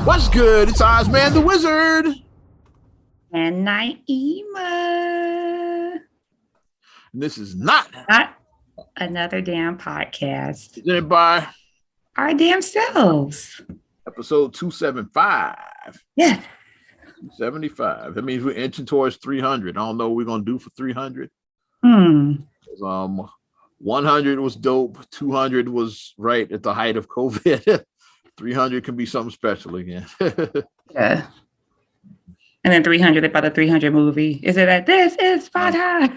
What's good? It's Ozman the Wizard. And Naima. This is not another damn podcast. presented by Our damn selves. episode 275. Yeah. 275. That means we're inching towards 300. I don't know what we're going to do for 300. 100 was dope. 200 was right at the height of COVID. 300 can be something special again. Yeah. And then 300 about the 300 movie. Is it that this is Sparta?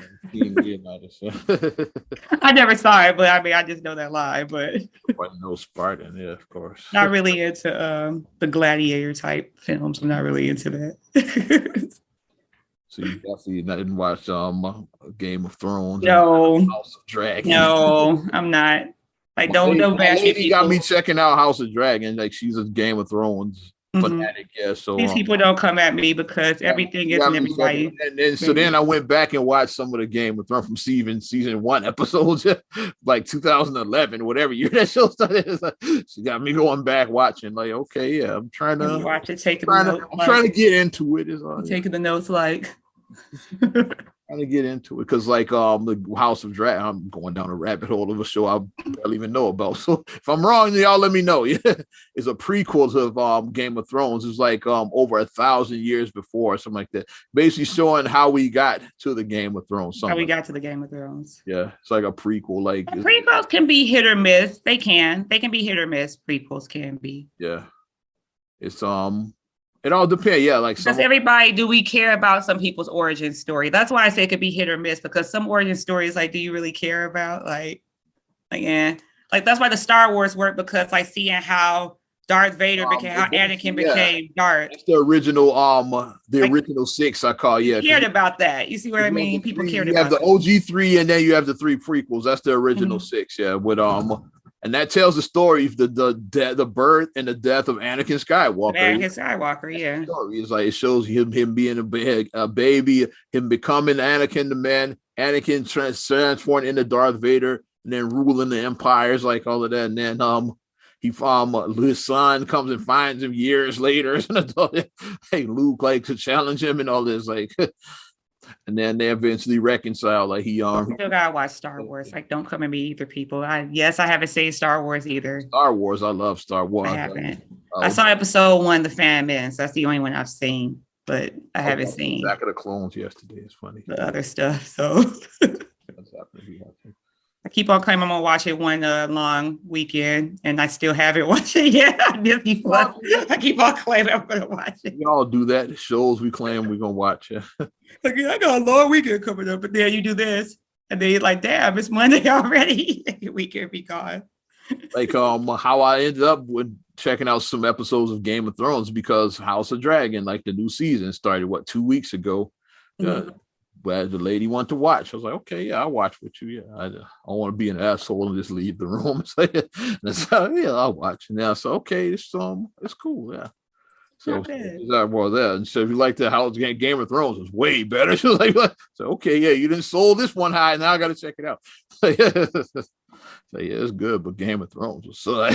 I never saw it, but I mean, I just know that line. But no Spartan, yeah, of course. Not really into the gladiator type films. I'm not really into that. So you definitely didn't watch Game of Thrones? No. House of Dragon? No, I'm not. Like, don't bash me. Lady got me checking out House of Dragon. Like, she's a Game of Thrones fanatic, yeah. So these people don't come at me because everything isn't everybody. So then I went back and watched some of the Game of Thrones from season 1 episodes, like 2011, whatever year that show started. She got me going back watching. Like, okay, yeah, I'm trying to watch it. I'm trying to get into it. Taking the notes, like. Trying to get into it because like the House of Dragon, I'm going down a rabbit hole of a show I barely even know about. So if I'm wrong, y'all let me know. Yeah, it's a prequel to Game of Thrones. It's like over 1,000 years before, or something like that. Basically showing how we got to the Game of Thrones. How we got to the Game of Thrones. Yeah, it's like a prequel. Like prequels can be hit or miss. They can be hit or miss. Prequels can be. Yeah, it's it all depends. Yeah, like because everybody, do we care about some people's origin story? That's why I say it could be hit or miss, because some origin stories, like, do you really care about? Like that's why the Star Wars work, because like seeing how Darth Vader became, how Anakin became Darth. That's the original, original 6 I call. Yeah, cared about that. You see what I mean? People cared about. You have the OG 3, and then you have the 3 prequels. That's the original 6. Yeah, with and that tells the story of the birth and the death of Anakin Skywalker. Yeah. It's like it shows him being a baby, him becoming Anakin the man, Anakin transformed into Darth Vader, and then ruling the empires, like all of that. And then his son comes and finds him years later as an adult. Hey, Luke, like, to challenge him and all this, like. And then they eventually reconcile. Like still gotta watch Star Wars. Like, don't come at me either, people. I haven't seen Star Wars either. Star Wars, I love Star Wars. I haven't. I saw episode 1, The Phantom Menace. That's the only one I've seen, but I haven't seen Attack of the Clones yesterday. It's funny. The other stuff. So I keep on claiming I'm gonna watch it one long weekend, and I still haven't watched it yet. I keep on claiming I'm gonna watch it. We all do that. Shows we claim we're gonna watch. Yeah. Like, I got a long weekend coming up, but then you do this, and then you're like, damn, it's Monday already. Weekend be gone. Like how I ended up with checking out some episodes of Game of Thrones, because House of Dragon, like the new season, started 2 weeks ago. But the lady wanted to watch. I was like, okay, yeah, I'll watch with you. Yeah, I don't want to be an asshole and just leave the room. Yeah, I'll watch. And now, so okay, it's cool. Yeah. So and so if you like the House Game of Thrones, it's way better. She was like, so okay, yeah, you didn't sold this one high. Now I got to check it out. So yeah, it's good, but Game of Thrones. So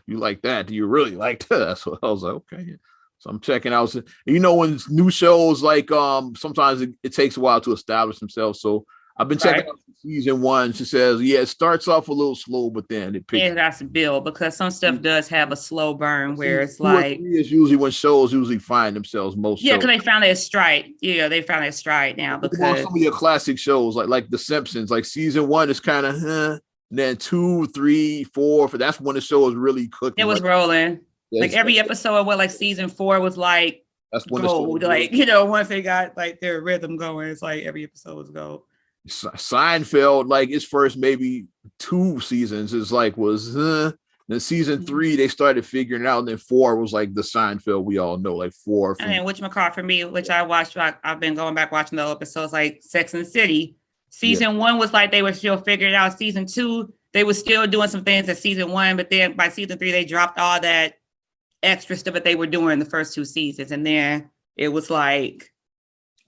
you like that? Do you really like that? So I was like, okay. Yeah. So I'm checking out. When new shows, like sometimes it takes a while to establish themselves. So I've been checking out season 1. She says, yeah, it starts off a little slow, but then it picks. It has to build, because some stuff does have a slow burn where it's like. It's usually when shows find themselves most. Yeah, because they found their stride. Yeah, they found their stride now. Because some of your classic shows, like The Simpsons, like season 1 is kind of, then 2, 3, 4. That's when the show is really cooking. It was rolling. Yeah, like every episode of like season 4 was like that's when gold. Like, once they got like their rhythm going, it's like every episode was gold. Seinfeld, like its first maybe 2 seasons is like then season 3 they started figuring it out, and then 4 was like the Seinfeld we all know, like 4. And then whatchamacallit for me, which I watched, I've been going back watching the episodes, like Sex and the City. Season 1 was like they were still figuring it out. Season 2, they were still doing some things at season 1, but then by season 3 they dropped all that extra stuff that they were doing in the first 2 seasons, and then it was like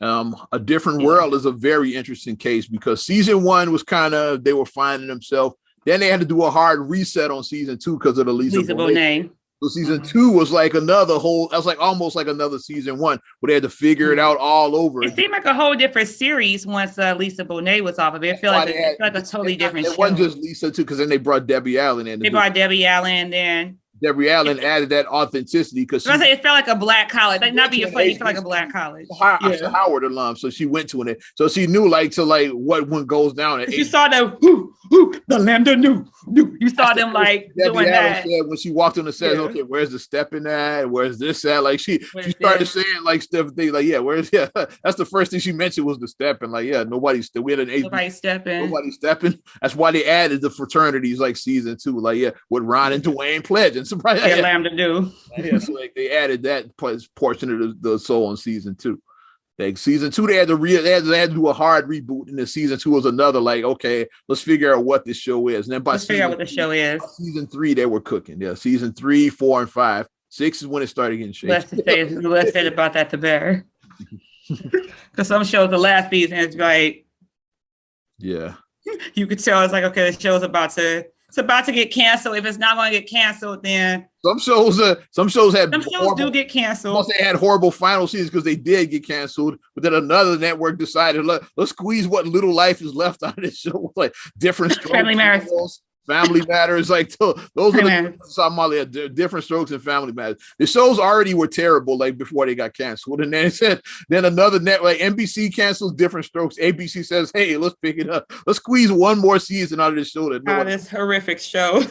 A Different World is a very interesting case, because season 1 was kind of, they were finding themselves. Then they had to do a hard reset on season 2 because of the Lisa Bonet. So season 2 was like another whole. That was like almost like another season 1 where they had to figure it out all over. It seemed like a whole different series once Lisa Bonet was off of it. It felt like a totally different show. It wasn't just Lisa too, because then they brought Debbie Allen in. They brought Debbie Allen, then Debbie Allen added that authenticity because it felt like a black college. Like not being funny, it felt like a black college. Howard alum, so she went to it. So she knew what one goes down. You saw the Lambda knew. You saw them like Debbie doing Allen that. said when she walked on the set. Okay, where's the stepping at? Where's this at? Like she started saying like stuff. Things like that's the first thing she mentioned was the stepping. Like nobody's still. We had an nobody stepping. Nobody stepping. That's why they added the fraternities like season 2. Like with Ron and Dwayne Pledge and somebody. Lambda do. So like they added that portion of the soul in season 2. Like season 2, they had to do a hard reboot, and then season 2 was another like, okay, let's figure out what this show is. And then let's figure out what the show is. Season 3, they were cooking. Yeah, season 3, 4, and 5. 6 is when it started getting shaky. Let's say about that to bear. Because some shows, the last season is like, you could tell it's like, okay, the show's about to get canceled. If it's not going to get canceled, then some shows do get canceled. Plus, they had horrible final seasons because they did get canceled. But then another network decided let's squeeze what little life is left out of this show, like different strokes, Family Matters, like those are the different strokes and Family Matters. The shows already were terrible, like before they got canceled, and then another network, like NBC cancels Different Strokes. ABC says, "Hey, let's pick it up. Let's squeeze one more season out of this show." This horrific show.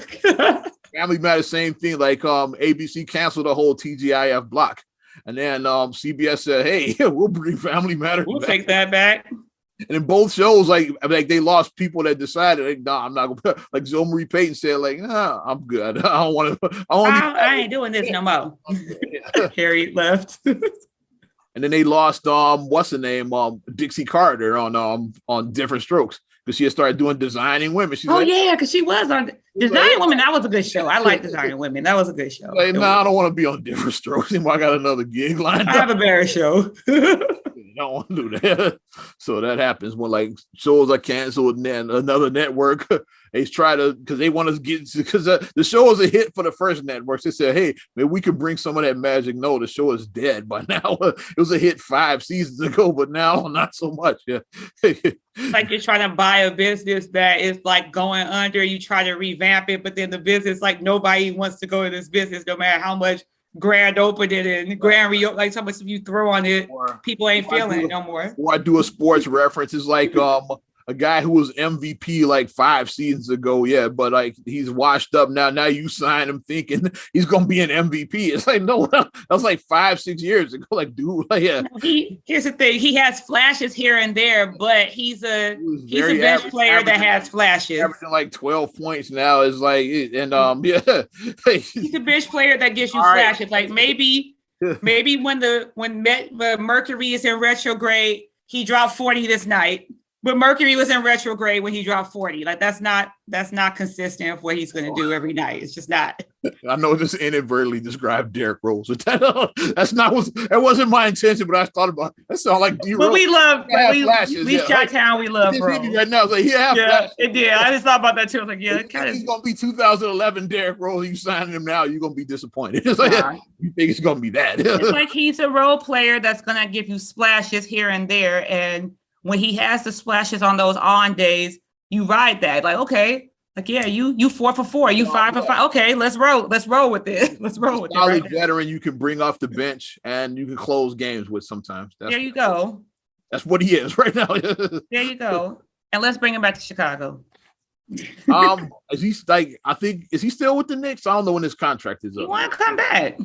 Family Matters, same thing. Like ABC canceled the whole TGIF block, and then CBS said, "Hey, we'll bring Family Matters. We'll take that back." And in both shows, like they lost people that decided, like, nah, I'm not gonna. Like Joe Marie Payton said, like, nah, I'm good. I don't want to. I ain't doing this no more. Harry left. And then they lost what's the name? Dixie Carter on Different Strokes, because she had started doing Designing Women. She's because she was on Designing Women. That was a good show. I like Designing Women. That was a good show. Like, I don't want to be on Different Strokes anymore. I got another gig lined up. I have a better show. I don't want to do that. So that happens when like shows are canceled, and then another network they try to, because they want to get, because the show was a hit for the first network. They said, hey, maybe we could bring some of that magic. No, the show is dead by now. It was a hit 5 seasons ago, but now not so much. Yeah. Like you're trying to buy a business that is like going under. You try to revamp it, but then the business, like nobody wants to go to this business, no matter how much grand opening and grand reopen, like so much if you throw on it, people ain't feeling it no more. Or I do a sports reference. It's like a guy who was MVP like 5 seasons ago, but like he's washed up now. Now you sign him thinking he's gonna be an MVP. It's like no, that was like 5-6 years ago. Like, dude, like here's the thing: he has flashes here and there, but he's a bench player that has flashes. Averaging like 12 points now is like, and he's a bench player that gives you flashes. Right. Like maybe when Mercury is in retrograde, he dropped 40 this night. But Mercury was in retrograde when he dropped 40. Like that's not consistent with what he's going to do every night. It's just not. I know this inadvertently described Derrick Rose. That wasn't my intention, but I thought about it. That sounded like D-Rose. But we love, we Chi-Town, we love Rose. Right now, like, flashes. It did. I just thought about that too. I was like, he's going to be 2011 Derrick Rose. You signing him now, you're going to be disappointed. It's like, you think it's going to be that. It's like he's a role player that's going to give you splashes here and there, and when he has the splashes on those on days, you ride that. Like, okay, like, you 4 for 4, you 5 for 5. Okay, let's roll with it. Let's roll with it. Solid veteran you can bring off the bench and you can close games with sometimes. There you go. That's what he is right now. There you go. And let's bring him back to Chicago. Is he still with the Knicks? I don't know when his contract is up. He want to come back.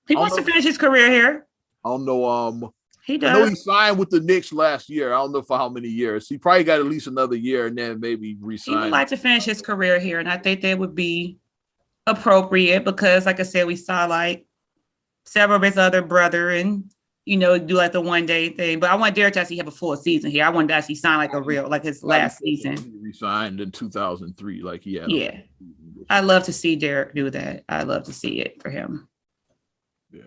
He wants to finish his career here. I don't know. He does. I know he signed with the Knicks last year. I don't know for how many years. He probably got at least another year and then maybe re-sign. He would like to finish his career here, and I think that would be appropriate because, like I said, we saw like several of his other brother and, do like the one-day thing. But I want Derrick to actually have a full season here. I want to actually sign like a real, like his last season. He re-signed in 2003, like he had. Yeah. I love to see Derrick do that. I love to see it for him. Yeah.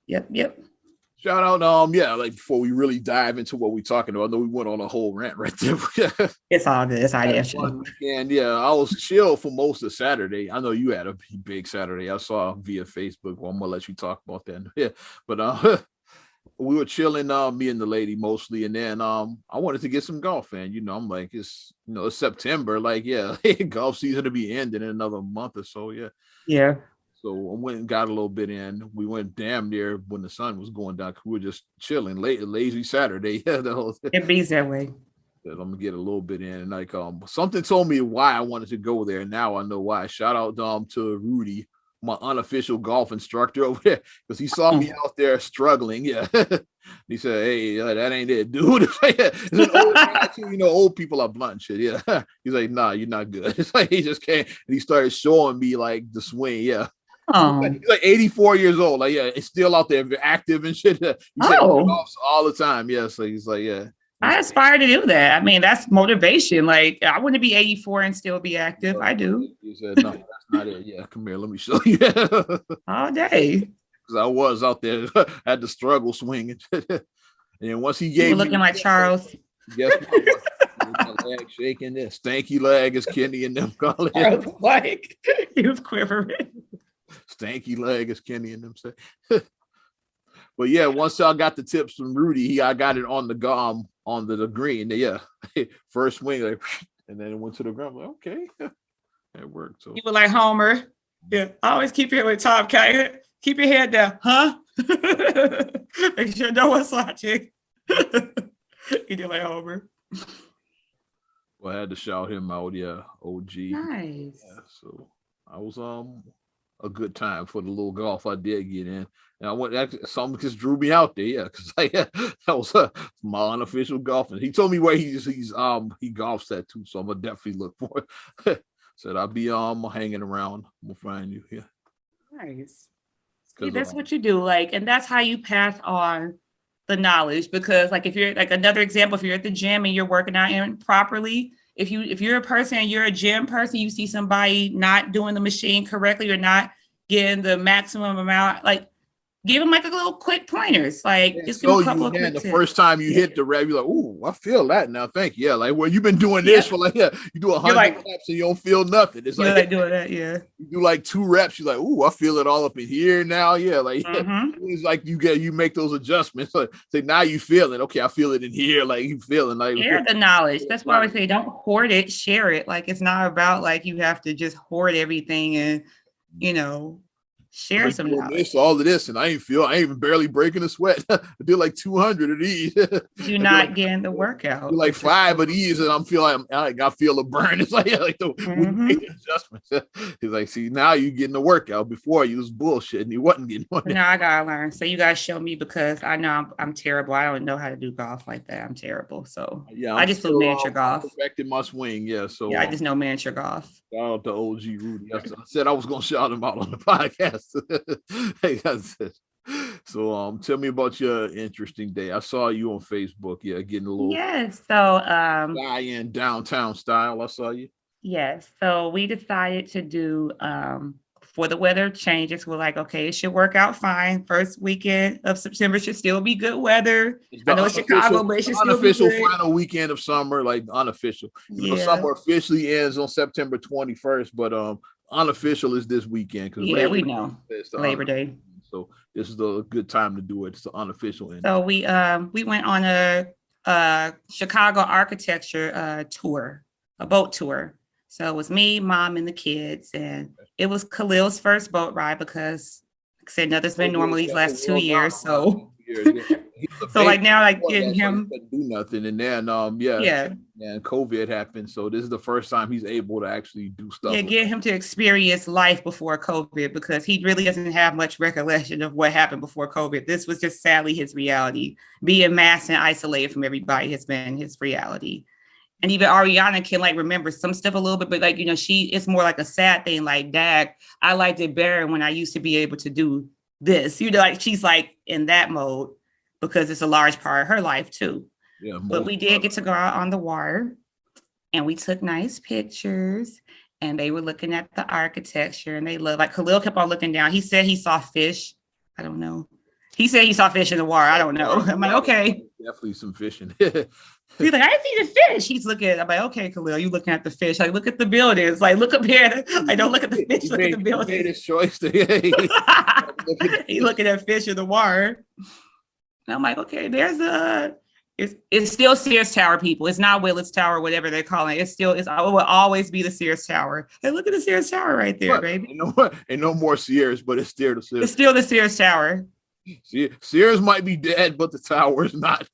Yep. Shout out, yeah, like before we really dive into what we're talking about, I know we went on a whole rant right there. It's all good. It's all Had good. one weekend, yeah. I was chill for most of Saturday. I know you had a big Saturday. I saw via Facebook. Well, I'm gonna let you talk about that. Yeah, but we were chilling, me and the lady mostly, and then I wanted to get some golf in. I'm like, it's September, like, yeah, golf season to be ending in another month or so, yeah. Yeah. So I went and got a little bit in. We went damn near when the sun was going down. We were just chilling, lazy Saturday. Yeah, the whole thing. It be that way. I'm gonna get a little bit in, and like something told me why I wanted to go there. Now I know why. Shout out to Rudy, my unofficial golf instructor over there, because he saw me out there struggling. Yeah, he said, "Hey, that ain't it, dude." It's an old guy too. Old people are blunt shit. Yeah, he's like, "Nah, you're not good." It's like he just came and he started showing me like the swing. Yeah. He's like 84 years old. Like, yeah, it's still out there, active and shit. He said golfs all the time. Yeah, so he's like, yeah. I aspire to do that. I mean, that's motivation. Like, I wouldn't be 84 and still be active. I do. He said, no, that's not it. Yeah, come here, let me show you. All day. Because I was out there, had the struggle swinging. And then once he gave me looking like Charles. Guess what? My leg shaking there. Stanky leg, as Kenny and them call it. Like he was quivering. Stanky leg, as Kenny and them say. But yeah, once I got the tips from Rudy, I got it on the green. Yeah, first swing, like, and then it went to the ground. Like, okay, that worked. So you were like Homer. Yeah, always keep your head top. Keep your head down, huh? Make sure no one's watching. You do like Homer. Well, I had to shout him out. Yeah, OG. Nice. Yeah, so I was a good time for the little golf I did get in. And I went, actually, something just drew me out there, yeah, because that was my unofficial golfing. He told me where he golfs at too, so I'm gonna definitely look for it. Said I'll be hanging around. I'm gonna find you. Yeah, nice. See, that's what you do, like, and that's how you pass on the knowledge. Because, like, if you're like another example, if you're at the gym and you're working out improperly, if you're a person and you're a gym person, you see somebody not doing the machine correctly or not getting the maximum amount, like, give them like a little quick pointers, like just give a couple of quick the tips. first time you hit the rep, you're like, "Ooh, I feel that now." Thank you. Yeah, like, well, you've been doing this for like, you do 100 reps and you don't feel nothing. It's like doing that, yeah. You do like 2 reps, you're like, "Ooh, I feel it all up in here now." Yeah, like it's like you make those adjustments. Like, say now you feel it. Okay, I feel it in here. Like you feeling like share the knowledge. That's why I would say don't hoard it, share it. Like it's not about like you have to just hoard everything and share some knowledge. All of this, and I ain't even barely breaking a sweat. I did like 200 of these. You're not getting the workout. Like 5 of these, and I'm feeling I feel a burn. It's like the adjustments. He's like, see, now you're getting the workout. Before you was bullshit, and you wasn't getting one. No, I gotta learn. So you guys show me, because I know I'm terrible. I don't know how to do golf like that. I'm terrible. So yeah, I just do miniature golf. Perfected my swing. Yeah, so yeah, I just know miniature golf. Shout out to OG Rudy. I said I was gonna shout him out on the podcast. Hey, so tell me about your interesting day. I saw you on Facebook, getting a little so guy in downtown style. I saw you. So we decided to do before the weather changes, we're like, okay, it should work out fine. First weekend of September should still be good weather. I know it's Chicago, but it should still be good. Final weekend of summer, like unofficial. Summer officially ends on September 21st, but unofficial is this weekend because we know Labor Day. So this is a good time to do it. It's the unofficial end. So we went on a Chicago architecture tour, a boat tour. So it was me, mom, and the kids, and it was Khalil's first boat ride because, like I said, nothing's been normal these last 2 years. So so like now, like getting him do nothing, and then and COVID happened, so this is the first time he's able to actually do stuff. Yeah, get him to experience life before COVID, because he really doesn't have much recollection of what happened before COVID. This was just sadly his reality. Being masked and isolated from everybody has been his reality. And even Ariana can like remember some stuff a little bit, but like, it's more like a sad thing. Like, Dad, I liked it better when I used to be able to do this. Like she's like in that mode because it's a large part of her life too. Yeah, but we did get to go out on the water and we took nice pictures, and they were looking at the architecture, and they loved, like Khalil kept on looking down. He said he saw fish. I don't know. He said he saw fish in the water. I don't know. I'm like, okay. Definitely some fishing. He's like, I see the fish. He's looking at it. I'm like, okay, Khalil, you looking at the fish. Like, look at the buildings. Like, look up here. Like, don't look at the fish, look at the buildings. He made his choice. He's looking at fish in the water. And I'm like, okay, it's still Sears Tower, people. It's not Willis Tower, whatever they're calling it. It will always be the Sears Tower. Hey, look at the Sears Tower right there, baby. Ain't no more Sears, but it's still the Sears. It's still the Sears Tower. Sears might be dead, but the tower is not.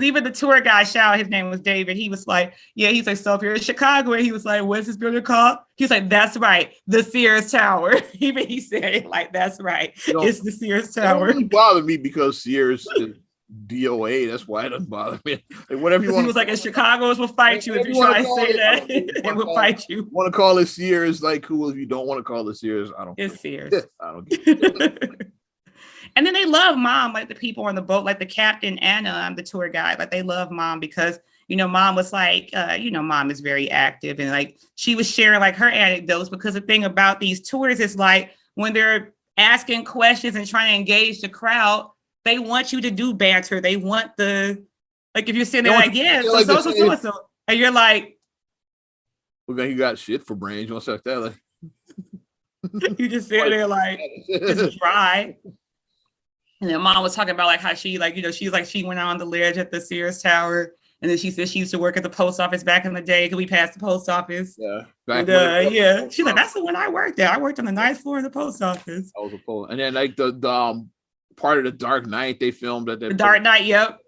Even the tour guide, his name was David. He was like, yeah, he's like, so if you're in Chicago, and he was like, what's this building called? He's like, that's right, the Sears Tower. Even he said it like, that's right, it's the Sears Tower. It doesn't bother me because Sears is DOA. That's why it doesn't bother me. Like, whatever you want. He was like, in Chicago's will fight you if you try to say that. They will fight you. Want to call it Sears? Like, cool. If you don't want to call it Sears, I don't. It's Sears. I don't get it. And then they love Mom, like the people on the boat, like the captain and the tour guide. Like they love Mom because, Mom was like, Mom is very active. And like, she was sharing like her anecdotes because the thing about these tours is like, when they're asking questions and trying to engage the crowd, they want you to do banter. They want if you're sitting there like, yeah, so. And you're like, well, then you got shit for brains. You want to say that? Like, you just sit there like, it's dry. And then Mom was talking about like how she she went on the ledge at the Sears Tower. And then she said she used to work at the post office back in the day because we passed the post office. Yeah. She's like, that's the one I worked at. I worked on the 9th floor of the post office. I was a post. And then like the part of the Dark Knight they filmed at that. The Dark Knight, yep.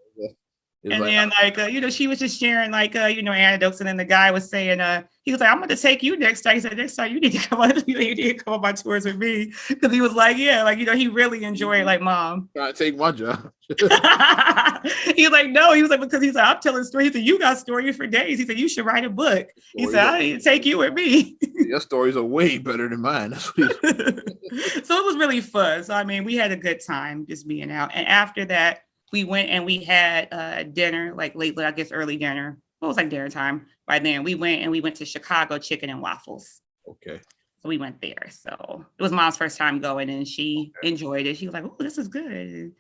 And like, then she was just sharing anecdotes, and then the guy was saying, he was like, I'm going to take you next time. He said, next time you need to come on, you need to come on my tours with me, because he was like, yeah, he really enjoyed like Mom. Trying to take my job. He was like, no, he was like, because he's like, I'm telling stories. He said, you got stories for days. He said, you should write a book. He said, I need to take you with me. Your stories are way better than mine. So it was really fun. So I mean, we had a good time just being out, and after that, we went and we had dinner, like late, I guess early dinner. It was like dinner time by then. We went to Chicago Chicken and Waffles. Okay. So we went there. So it was Mom's first time going, and she enjoyed it. She was like, "Oh, this is good."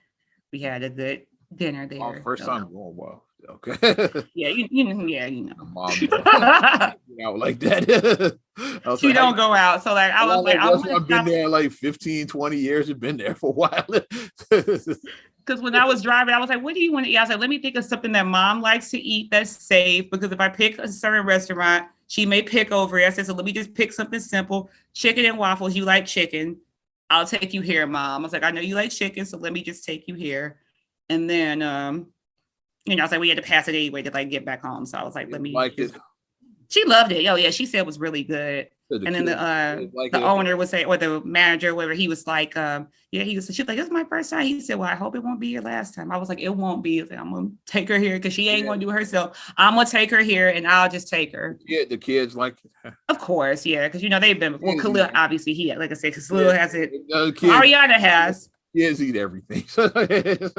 We had a good dinner there. First time going, wow. Okay. Yeah, you know. Mom out like that. She like, don't go out. So like I was like, I've been there like 15, 20 years. You've been there for a while. Because when I was driving, I was like, what do you want to eat? I was like, let me think of something that Mom likes to eat that's safe. Because if I pick a certain restaurant, she may pick over it. I said, so let me just pick something simple. Chicken and waffles. You like chicken. I'll take you here, Mom. I was like, I know you like chicken, so let me just take you here. And then, I was like, we had to pass it anyway to like get back home. So I was like, let me. Like it. She loved it. Oh yeah, she said it was really good. And then the owner would say, or the manager, whatever, he was like, she's like, this is my first time. He said, well, I hope it won't be your last time. I was like, it won't be. Like, I'm gonna take her here because she ain't gonna do it herself. I'm gonna take her here and I'll just take her. Yeah, the kids like it. Of course, yeah, because they've been. Well, Khalil obviously like I said, Khalil has it. Ariana has. Kids eat everything.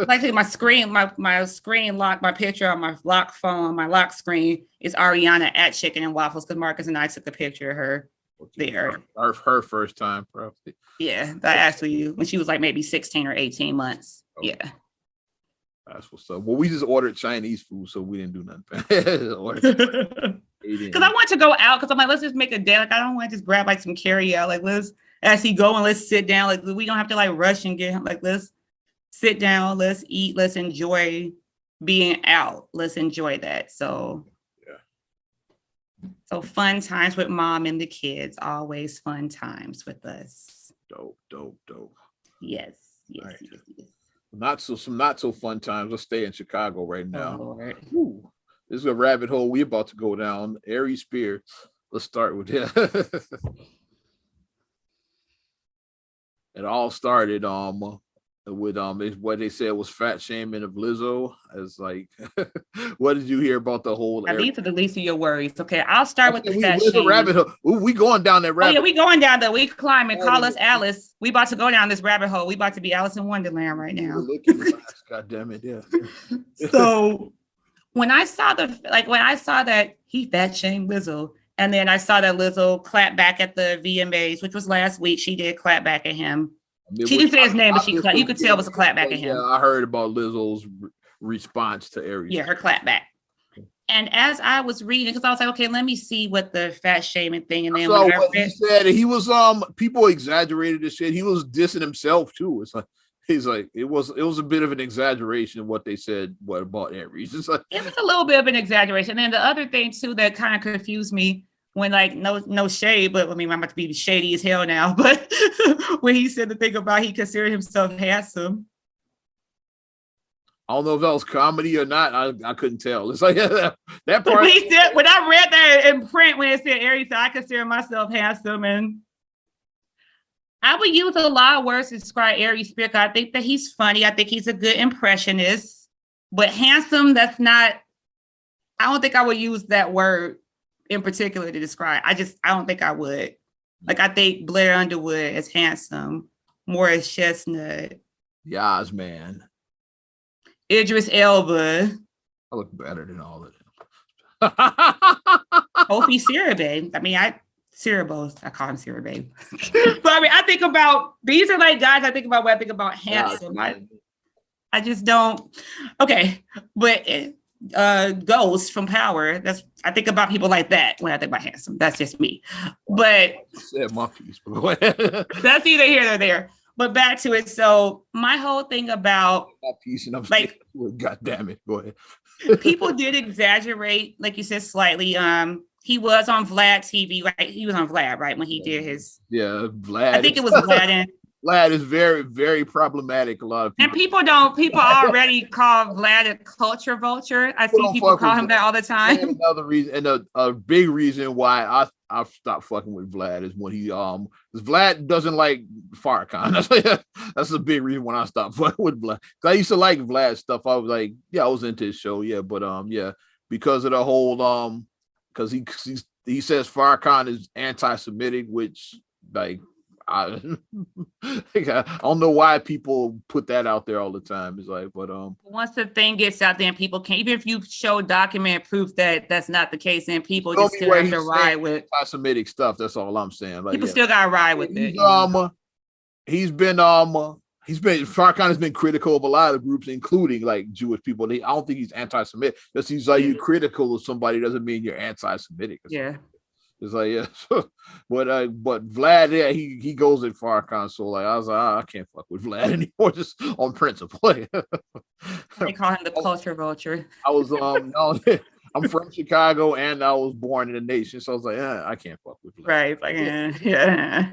Like my screen lock, my picture on my lock phone, my lock screen is Ariana at Chicken and Waffles because Marcus and I took a picture of her there. Her first time, probably. Yeah, that actually when she was like maybe 16 or 18 months. Okay. Yeah. That's what's up. Well, we just ordered Chinese food, so we didn't do nothing. Because I want to go out because I'm like, let's just make a day. Like I don't want to just grab like some carry out. Like let's actually go and let's sit down. Like we don't have to like rush and get him. Like let's sit down, let's eat, let's enjoy being out. Let's enjoy that. So So fun times with Mom and the kids. Always fun times with us. Dope. Yes. Right. Yes. Some not so fun times. Let's stay in Chicago right now. Oh, Lord. Ooh, this is a rabbit hole we're about to go down. Aries Spear. Let's start with it. It all started with what they said was fat shaming of Lizzo. As like, what did you hear about the whole? These are the least of your worries. Okay, I'll start with the fat shaming. Rabbit hole. We going down that rabbit. Oh yeah, we going down there. We climbing. Call us Alice. We about to go down this rabbit hole. We about to be Alice in Wonderland right now. God damn it! Yeah. So when I saw that he fat shamed Lizzo, and then I saw that Lizzo clap back at the VMAs, which was last week. She did clap back at him. She didn't say his name, but you could tell it was a clap back at him. Yeah, I heard about Lizzo's response to Aries. Yeah, her clap back. And as I was reading, because I was like, okay, let me see what the fat shaming thing. And then so what he said, he was people exaggerated this shit. He was dissing himself too. It's like he's like it was a bit of an exaggeration of what they said. What about Aries? It's like it was a little bit of an exaggeration. And the other thing too that kind of confused me when no shade, but I mean I'm about to be shady as hell now. But when he said the thing about he considered himself handsome. I don't know if that was comedy or not. I couldn't tell. It's like that part. When I read that in print, when it said Aries, I consider myself handsome, and I would use a lot of words to describe Aries Spirit. I think that he's funny. I think he's a good impressionist, but handsome, that's not. I don't think I would use that word in particular to describe. I don't think I would. Like I think Blair Underwood is handsome, Morris Chestnut. Yes, man. Idris Elba. I look better than all of them. Opie Sirabe. I mean, I call him Sirabe. But I mean, I think about, these are like guys I think about when I think about handsome. I just don't. Okay. But Ghost from Power, I think about people like that when I think about handsome. That's just me. But said my piece. That's neither here nor there. But back to it. So my whole thing about piece and I'm like, God damn it, go ahead. People did exaggerate, like you said, slightly. He was on Vlad TV, right? He was on Vlad, right? When he did his Vlad. I think it was Vlad. And Vlad is very, very problematic. A lot of people. And people already call Vlad a culture vulture. I see people call him that all the time. Another reason, and a big reason why I stopped fucking with Vlad is when he Vlad doesn't like Farrakhan. That's a big reason when I stopped fucking with Vlad. Cause I used to like Vlad stuff. I was like, yeah, I was into his show, yeah, but because of the whole because he says Farrakhan is anti-Semitic, which like I don't know why people put that out there all the time. It's like, but once the thing gets out there and people can, even if you show document proof that that's not the case, and people just still have to ride with anti-Semitic stuff. That's all I'm saying. Like, people still gotta ride with it. Farrakhan has been critical of a lot of groups, including like Jewish people. I don't think he's anti-Semitic. Just he's like, you're critical of somebody doesn't mean you're anti-Semitic. Yeah. It's like, yeah, but Vlad, yeah, he goes in Farrakhan, so like I was like, I can't fuck with Vlad anymore, just on principle. They call him the culture vulture. I was I'm from Chicago and I was born in the nation, so I was like, I can't fuck with Vlad. Right, like, yeah.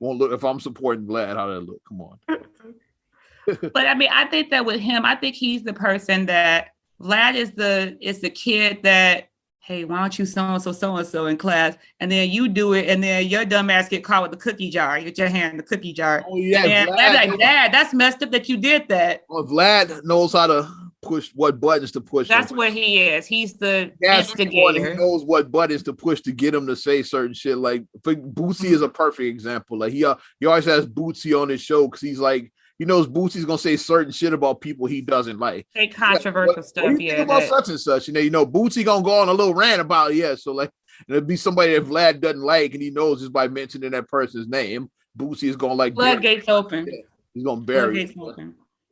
Won't look if I'm supporting Vlad. How did it look? Come on. But I mean, I think that with him, I think he's the person that Vlad is the kid that, hey, why don't you so-and-so in class? And then you do it, and then your dumb ass get caught with the cookie jar. You get your hand in the cookie jar. Oh, yeah. And Vlad's like, Dad, that's messed up that you did that. Well, Vlad knows how to push what buttons to push. That's what he is. He's the instigator. He knows what buttons to push to get him to say certain shit. Like, Bootsy is a perfect example. Like, he always has Bootsy on his show because he's like, he knows Bootsy's gonna say certain shit about people he doesn't like. Say controversial stuff. What do you think about such and such? You know, Bootsy gonna go on a little rant about it. Yeah, so like it'll be somebody that Vlad doesn't like, and he knows just by mentioning that person's name, Bootsy is gonna like floodgates open. Yeah, he's gonna bury it.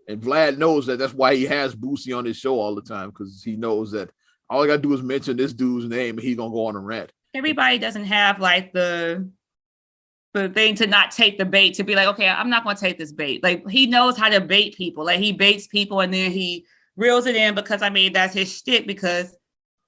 And Vlad knows that. That's why he has Bootsy on his show all the time, because he knows that all I gotta do is mention this dude's name, and he's gonna go on a rant. Everybody doesn't have like the thing to not take the bait, to be like, okay, I'm not going to take this bait. Like, he knows how to bait people. Like, he baits people and then he reels it in, because I mean, that's his shtick, because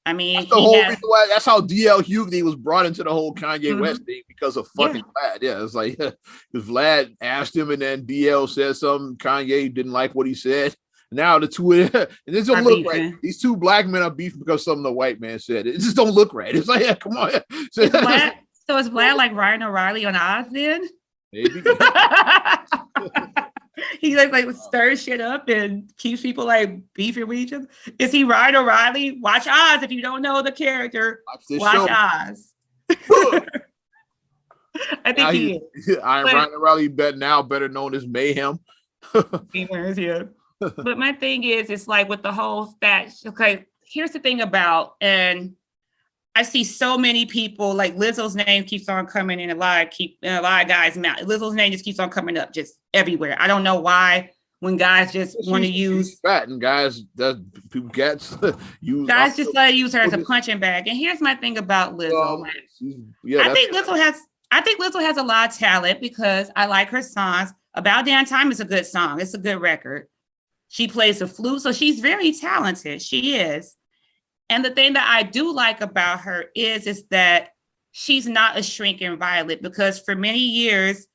I mean, that's the whole reason why, that's how DL Hughley was brought into the whole Kanye West thing, because of fucking Vlad. Yeah, it's like, because Vlad asked him and then DL said something, Kanye didn't like what he said. Now the two of them, and this don't look right. These two black men are beefing because something the white man said. It just don't look right. It's like, yeah, come on. So is Vlad like Ryan O'Reilly on Oz then? Maybe. He like stirs shit up and keeps people like beefing with each other. Is he Ryan O'Reilly? Watch Oz if you don't know the character. Watch Oz. I think he is. Ryan O'Reilly better known as Mayhem. Yeah. But my thing is, it's like with the whole stat. Okay, here's the thing about, and I see so many people like Lizzo's name keeps on coming in a lot of guys' mouth. Lizzo's name just keeps on coming up just everywhere. I don't know why. When guys just want to use fat and guys that people gets use guys just let use her as a punching bag. And here's my thing about Lizzo. I think Lizzo has a lot of talent because I like her songs. About Damn Time is a good song. It's a good record. She plays the flute, so she's very talented. She is. And the thing that I do like about her is that she's not a shrinking violet, because for many years,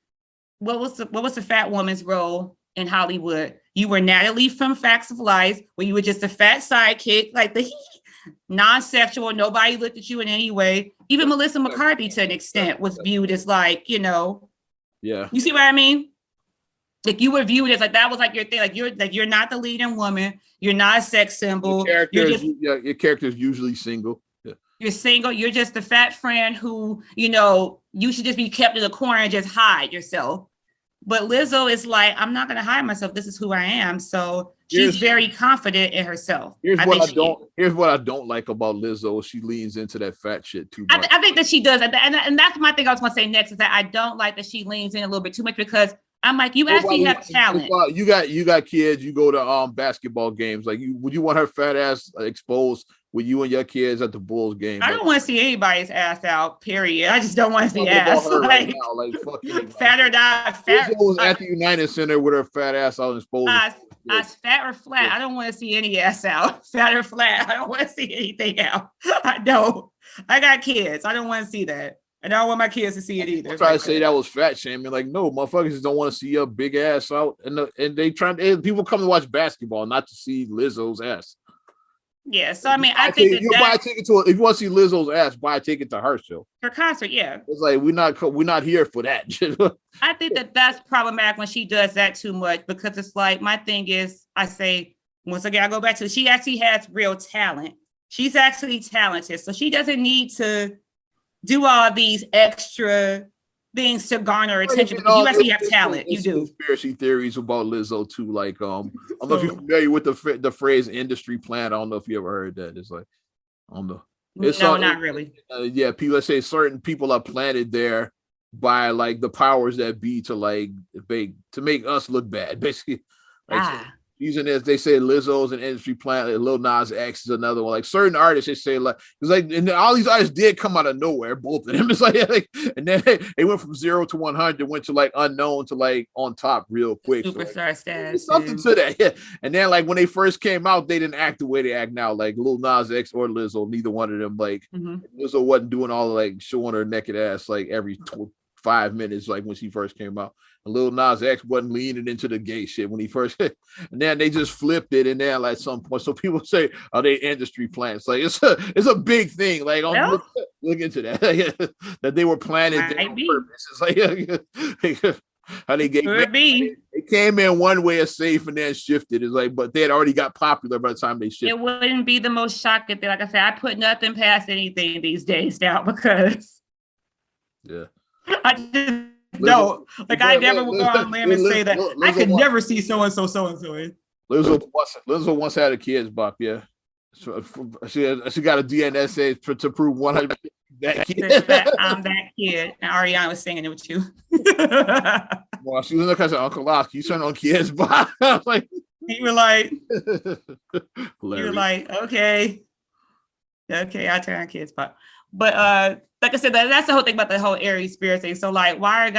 what was the fat woman's role in Hollywood? You were Natalie from Facts of Life, where you were just a fat sidekick, like the non-sexual, nobody looked at you in any way. Even Melissa McCarthy, to an extent, was viewed as like, you see what I mean? Like you were viewed as like that was like your thing. Like you're not the leading woman. You're not a sex symbol. Your character is usually single. Yeah. You're single. You're just the fat friend who, you should just be kept in the corner and just hide yourself. But Lizzo is like, I'm not going to hide myself. This is who I am. So she's very confident in herself. Here's what I don't like about Lizzo. She leans into that fat shit too much. I think that she does. And that's my thing I was going to say next, is that I don't like that she leans in a little bit too much, because I'm like, you actually have talent. You got kids. You go to basketball games. Like, would you want her fat ass exposed with you and your kids at the Bulls game? I don't want to see anybody's ass out. Period. I just don't want to see ass. Like fat or not fat. Lizzo was at the United Center with her fat ass out exposed. Fat or flat. I don't want to see any ass out. Fat or flat. I don't want to see anything out. I don't. I got kids. I don't want to see that. And I don't want my kids to see it either. I try to say that was fat shaming. Like, no, motherfuckers just don't want to see your big ass out. And people come to watch basketball, not to see Lizzo's ass. Yeah, so I mean, I think if you want to see Lizzo's ass, buy a ticket to her show. Her concert, yeah. It's like we're not here for that. I think that's problematic when she does that too much, because it's like, my thing is, I say once again, I go back to, she actually has real talent. She's actually talented, so she doesn't need to do all these extra things to garner attention. You actually have talent. You do. Conspiracy theories about Lizzo too. Like, I don't know if you're familiar with the phrase industry plant. I don't know if you ever heard that. It's like, I don't know. No, not really. Yeah, people say certain people are planted there by like the powers that be to make us look bad, basically. Like, using this, they say Lizzo's an industry plant. Lil Nas X is another one. Like certain artists, they say and all these artists did come out of nowhere. Both of them. It's like and then they went from 0 to 100, went to like unknown to like on top real quick. Superstar status. Something to that. Yeah. And then like when they first came out, they didn't act the way they act now. Like Lil Nas X or Lizzo, neither one of them. Like Lizzo wasn't doing all like showing her naked ass like every 5 minutes, like when she first came out. And Lil Nas X wasn't leaning into the gay shit when he first and then they just flipped it, and then like some point. So people say, are they industry plants? Like it's a big thing. Like look into that. That they were planted on purpose. It's like how they get they came in one way of safe and then shifted. It's like, but they had already got popular by the time they shifted. It wouldn't be the most shocking thing. Like I said, I put nothing past anything these days now, because I just don't. Like, I never would go on a limb and say that I could never see so-and-so. Lizzo once had a kid's bop, yeah. So she got a DNA to prove 100% that kid. I'm that kid. And Ariana was singing it with you. Well, she was in the country, Uncle Losk, you turn on kids bop. I was like, you were like, okay, I turn on kids bop. But like I said, that's the whole thing about the whole Aries spirit thing. So like, why is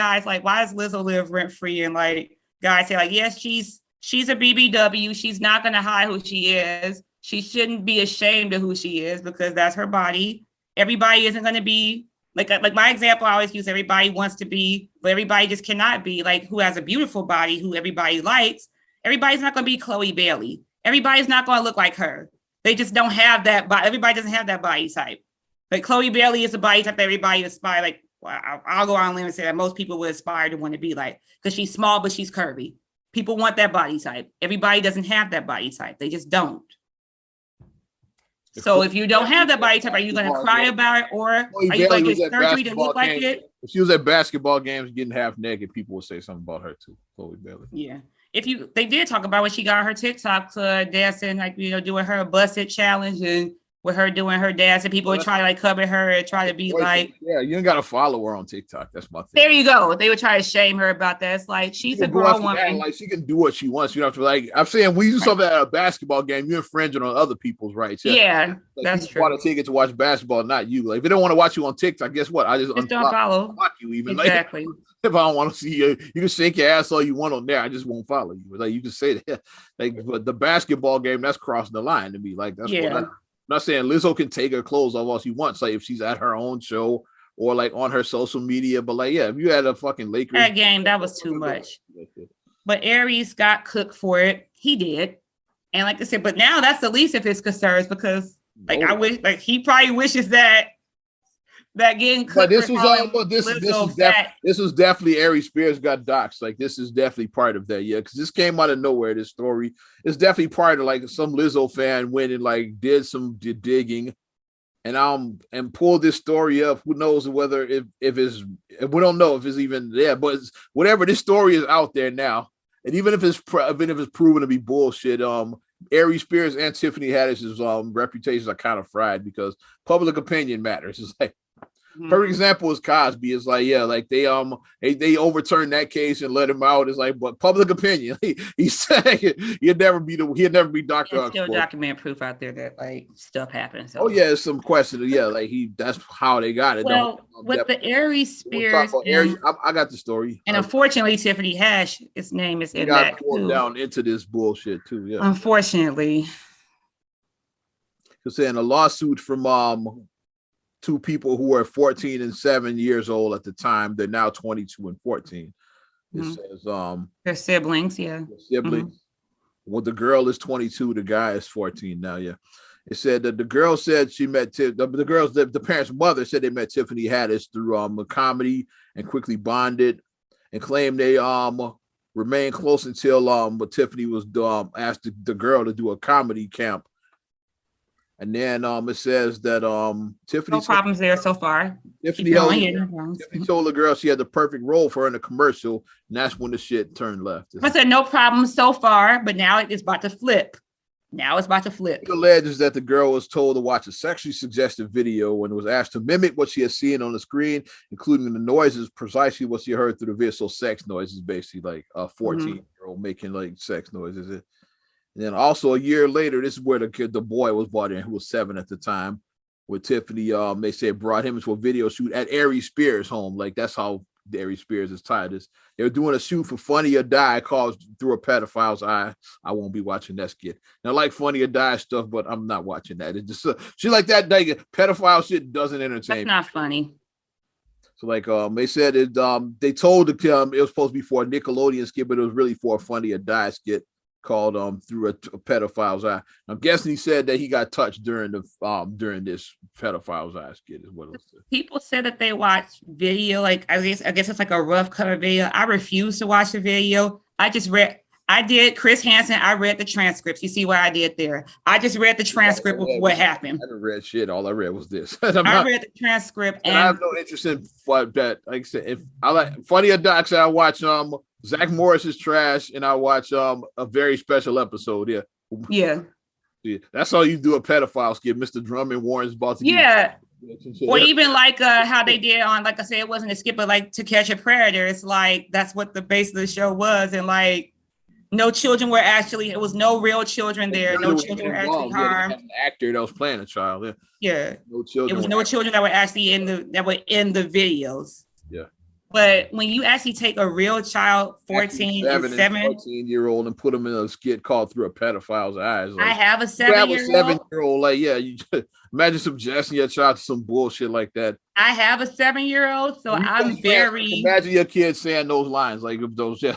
Lizzo live rent free? And like guys say like, yes, she's a BBW. She's not going to hide who she is. She shouldn't be ashamed of who she is, because that's her body. Everybody isn't going to be like my example. I always use, everybody wants to be, but everybody just cannot be. Like, who has a beautiful body, who everybody likes. Everybody's not going to be Chloe Bailey. Everybody's not going to look like her. They just don't have that body. Everybody doesn't have that body type. Like Chloe Bailey is a body type that everybody aspire. Like, well, I'll go on a limb and say that most people would aspire to want to be like, because she's small but she's curvy. People want that body type. Everybody doesn't have that body type. They just don't. So if you don't have that body type, are you going to cry about it, or are you going to get surgery to look like it? If she was at basketball games getting half naked, people would say something about her too, Chloe Bailey. Yeah. They did talk about when she got her TikTok dancing, like, doing her busted challenge, and with her doing her dance, and people would try to like cover her and try to be like, yeah, you ain't got to follow her on TikTok. That's my thing. There you go. They would try to shame her about that. It's like she's a grown woman. That, like she can do what she wants. You don't have to like. I'm saying when you do something at a basketball game, you're infringing on other people's rights. Yeah, like, that's true. Want to take it to watch basketball, not you. Like if they don't want to watch you on TikTok, guess what? I just don't follow. Block you even exactly. Like, if I don't want to see you, you can shake your ass all you want on there. I just won't follow you. Like you can say that. Like, but the basketball game, that's crossing the line to me. Like that's what I'm not saying Lizzo can take her clothes off all she wants. Like if she's at her own show or like on her social media. But like, yeah, if you had a fucking Lakers that game, that was too much. But Aries got cooked for it. He did. And like I said, but now that's the least of his concerns because like I wish like he probably wishes that getting cooked. But this was all but this was definitely Aries Spears got doxxed. Like this is definitely part of that, yeah. Because this came out of nowhere, this story. It's definitely part of like some Lizzo fan went and like did some digging and pulled this story up. Who knows whether if it's we don't know if it's even there, but whatever, this story is out there now. And even if it's proven to be bullshit, Aries Spears and Tiffany Haddish's reputations are kind of fried because public opinion matters. It's like perfect example is Cosby. It's like, yeah, like they overturned that case and let him out. It's like, but public opinion, he said he'd never be Dr. There's still document proof out there that like stuff happens. So. Oh yeah, it's some question. Yeah, like that's how they got it. Well, with the Aries Spears, I got the story. And unfortunately, Tiffany Hash, his name is in that too. Down into this bullshit too. Yeah. Unfortunately, you're saying a lawsuit from two people who were 14 and 7 years old at the time. They're now 22 and 14. It says they're siblings, yeah. Siblings. Well, the girl is 22, the guy is 14 now, yeah. It said that the girl said she met the parents' mother said they met Tiffany Haddish through a comedy and quickly bonded and claimed they remained close until Tiffany was asked the girl to do a comedy camp. And then it says that Tiffany. No problems there so far. Tiffany told the girl she had the perfect role for her in a commercial, and that's when the shit turned left. I said no problems so far, but now it's about to flip. It alleges that the girl was told to watch a sexually suggestive video and was asked to mimic what she had seen on the screen, including the noises, precisely what she heard through the video. So sex noises, basically like a 14-year-old making like sex noises. And then also a year later, this is where the boy was brought in, who was 7 at the time, with Tiffany. They said brought him into a video shoot at Aries Spears' home. Like that's how Aries Spears is tied. They were doing a shoot for Funny or Die called Through a Pedophile's Eye. I won't be watching that skit. Now, I like Funny or Die stuff, but I'm not watching that. It's just she like that like, pedophile shit doesn't entertain. That's not funny. So like they said it. They told it was supposed to be for a Nickelodeon skit, but it was really for a Funny or Die skit called Through a Pedophile's Eye. I'm guessing he said that he got touched during this pedophile's eye skit is what it was. People said that they watched video, like I guess it's like a rough cover video. I refused to watch the video. I did Chris Hansen. I read the transcripts. You see what I did there? I just read the transcript of what happened. I haven't read shit. All I read was this. I read the transcript, and I have no interest in that. Like I said, if I like Funny or Die, I watch Zach Morris is trash, and I watch a very special episode. Yeah. That's all you do a pedophile skit. Mr. Drummond Warren's about to or even like how they did on, like I said, it wasn't a skit, but like To Catch a Predator. It's like that's what the base of the show was, and like no children were actually. It was no real children there. No children were actually harmed. An actor that was playing a child. Yeah. No children. It was no children that were actually in the videos. Yeah. But when you actually take a real child, 14 and 14-year-old, and put them in a skit called Through a Pedophile's Eyes. Like, I have a 7-year-old. Like, yeah, you imagine subjecting your child to some bullshit like that. I have a 7-year-old, so I'm very. Imagine your kid saying those lines, like those. Yeah.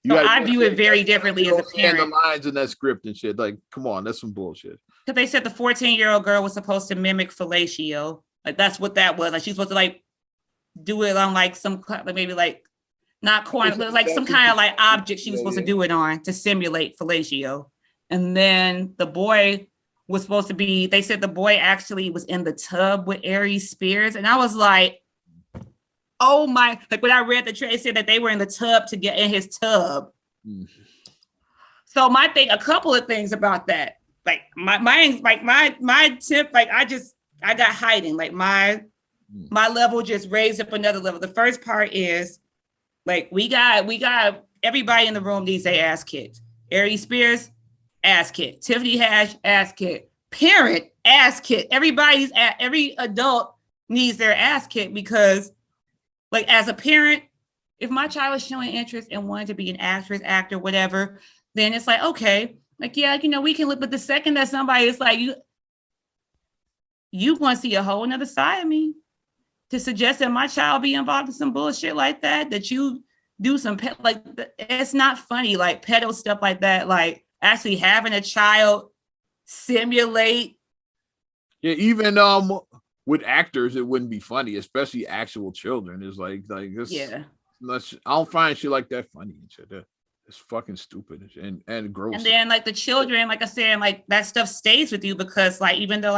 I view it very differently as a parent. The lines in that script and shit, like, come on, that's some bullshit. Because they said the 14-year-old girl was supposed to mimic fellatio. Like that's what that was. Like she's supposed to like do it on like some maybe like not corn, but like some kind of like object she was supposed to do it on to simulate fellatio. And then the boy was supposed to be. They said the boy actually was in the tub with Aries Spears, and I was like. Oh my, like when I read the trade, said that they were in the tub to get in his tub. So a couple of things about that. like my tip, like I got hiding, like my level just raised up another level. The first part is like we got everybody in the room needs their ass kicked. Ari Spears, ass kicked. Tiffany Hash, ass kicked. Parent, ass kicked. Every adult needs their ass kicked because, like, as a parent, if my child is showing interest and wanting to be an actress, actor, whatever, then it's like, okay, like, yeah, we can look. But the second that somebody is like, you want to see a whole nother side of me, to suggest that my child be involved in some bullshit like that you do some like, it's not funny, like pedo stuff like that, like actually having a child simulate. Yeah, even with actors, it wouldn't be funny, especially actual children. It's like this. Yeah. I don't find shit like that funny and shit. It's fucking stupid and gross. And then like the children, like I said, like that stuff stays with you because like even though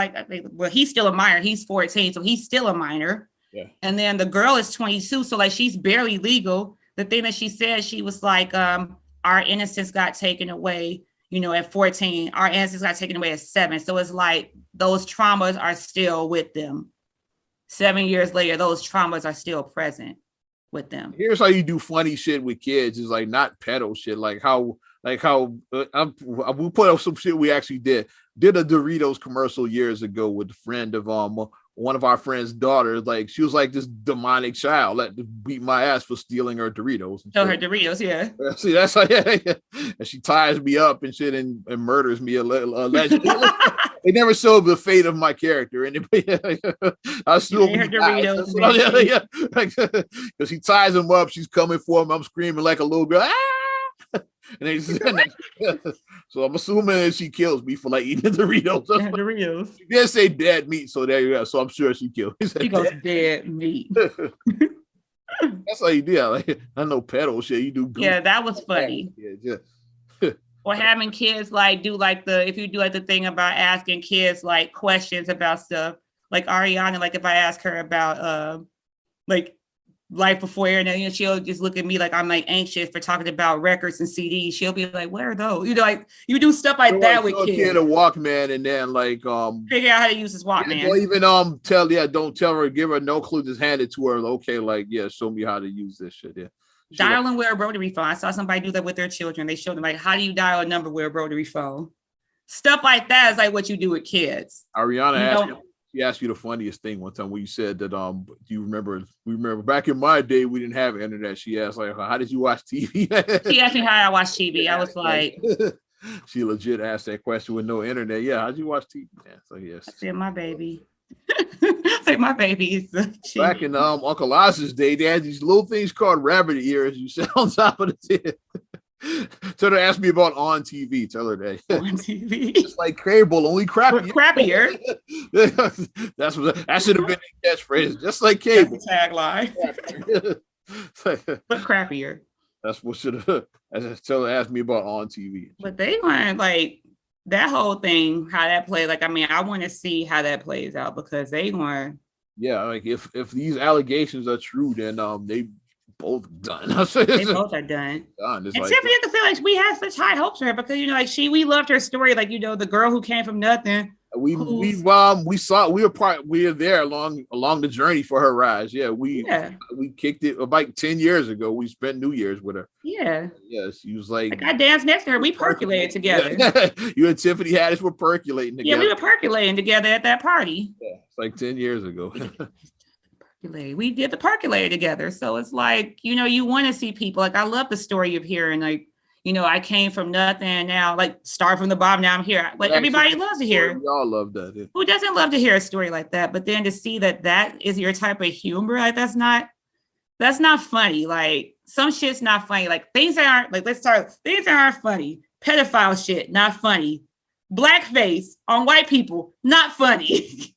well, he's still a minor, he's 14, so he's still a minor. Yeah. And then the girl is 22, so like she's barely legal. The thing that she said, she was like, our innocence got taken away, at 14. Our innocence got taken away at 7. So it's like those traumas are still with them. 7 years later, those traumas are still present with them. Here's how you do funny shit with kids. Is like not pedo shit. Like how we put up some shit we actually did a Doritos commercial years ago with a friend of one of our friends' daughters. Like she was like this demonic child that beat my ass for stealing her Doritos. So her Doritos, yeah. See, that's like, and she ties me up and shit and murders me allegedly. They never showed the fate of my character, and I still her Doritos. Because she ties him up, she's coming for him. I'm screaming like a little girl. Ah! And so I'm assuming that she kills me for like eating Doritos. Doritos. She did say dead meat, so there you go. So I'm sure she killed me. She goes dead meat. That's how you do. Like I know pedo shit. You do. Yeah, that was funny. Yeah. Or having kids like do like if you do like the thing about asking kids like questions about stuff, like Ariana, like if I ask her about like life before air, and she'll just look at me like I'm like anxious for talking about records and CDs. She'll be like, "Where are those?" Like you do stuff like that with kids. Kid a Walkman and then like figure out how to use his Walkman. Don't even don't tell her, give her no clue, just hand it to her. Okay, like show me how to use this shit. Yeah. Dialing with a rotary phone. I saw somebody do that with their children. They showed them like, how do you dial a number with a rotary phone? Stuff like that is like what you do with kids. Ariana asked you the funniest thing one time when you said that do you remember? We remember back in my day we didn't have internet. She asked like, how did you watch TV? She asked me how I watch TV. I was like, she legit asked that question with no internet. Yeah, how'd you watch TV? Yeah, so yes. I said my baby. Like my baby is back in Uncle Oz's day, they had these little things called rabbit ears you sit on top of the tip. Tell her to ask me about on TV. Tell her that. On TV. It's like cable, only crappier. Crappier. That should have been a catchphrase, just like cable. Tagline. But crappier. That's what should have. Tell her to ask me about on TV. But they weren't like that whole thing, how that played. Like, I mean, I want to see how that plays out because they weren't. Yeah, like if these allegations are true, then they both done. They both are done. And like, Tiffany, I feel like we had such high hopes for her because like we loved her story. Like the girl who came from nothing. We were there along the journey for her rise. Yeah, we kicked it about 10 years ago. We spent New Year's with her. Yeah. Yes, she was like I danced next to her. We percolated together. You and Tiffany Haddish were percolating together. Yeah, we were percolating together at that party. Yeah, it's like 10 years ago. We did the percolator together. So it's like, you want to see people. Like I love the story of hearing like, I came from nothing and now like start from the bottom. Now I'm here. Like everybody loves to hear. We all love that. Yeah. Who doesn't love to hear a story like that? But then to see that is your type of humor, like that's not funny. Like some shit's not funny. Like things that aren't like, things that aren't funny. Pedophile shit, not funny. Blackface on white people, not funny.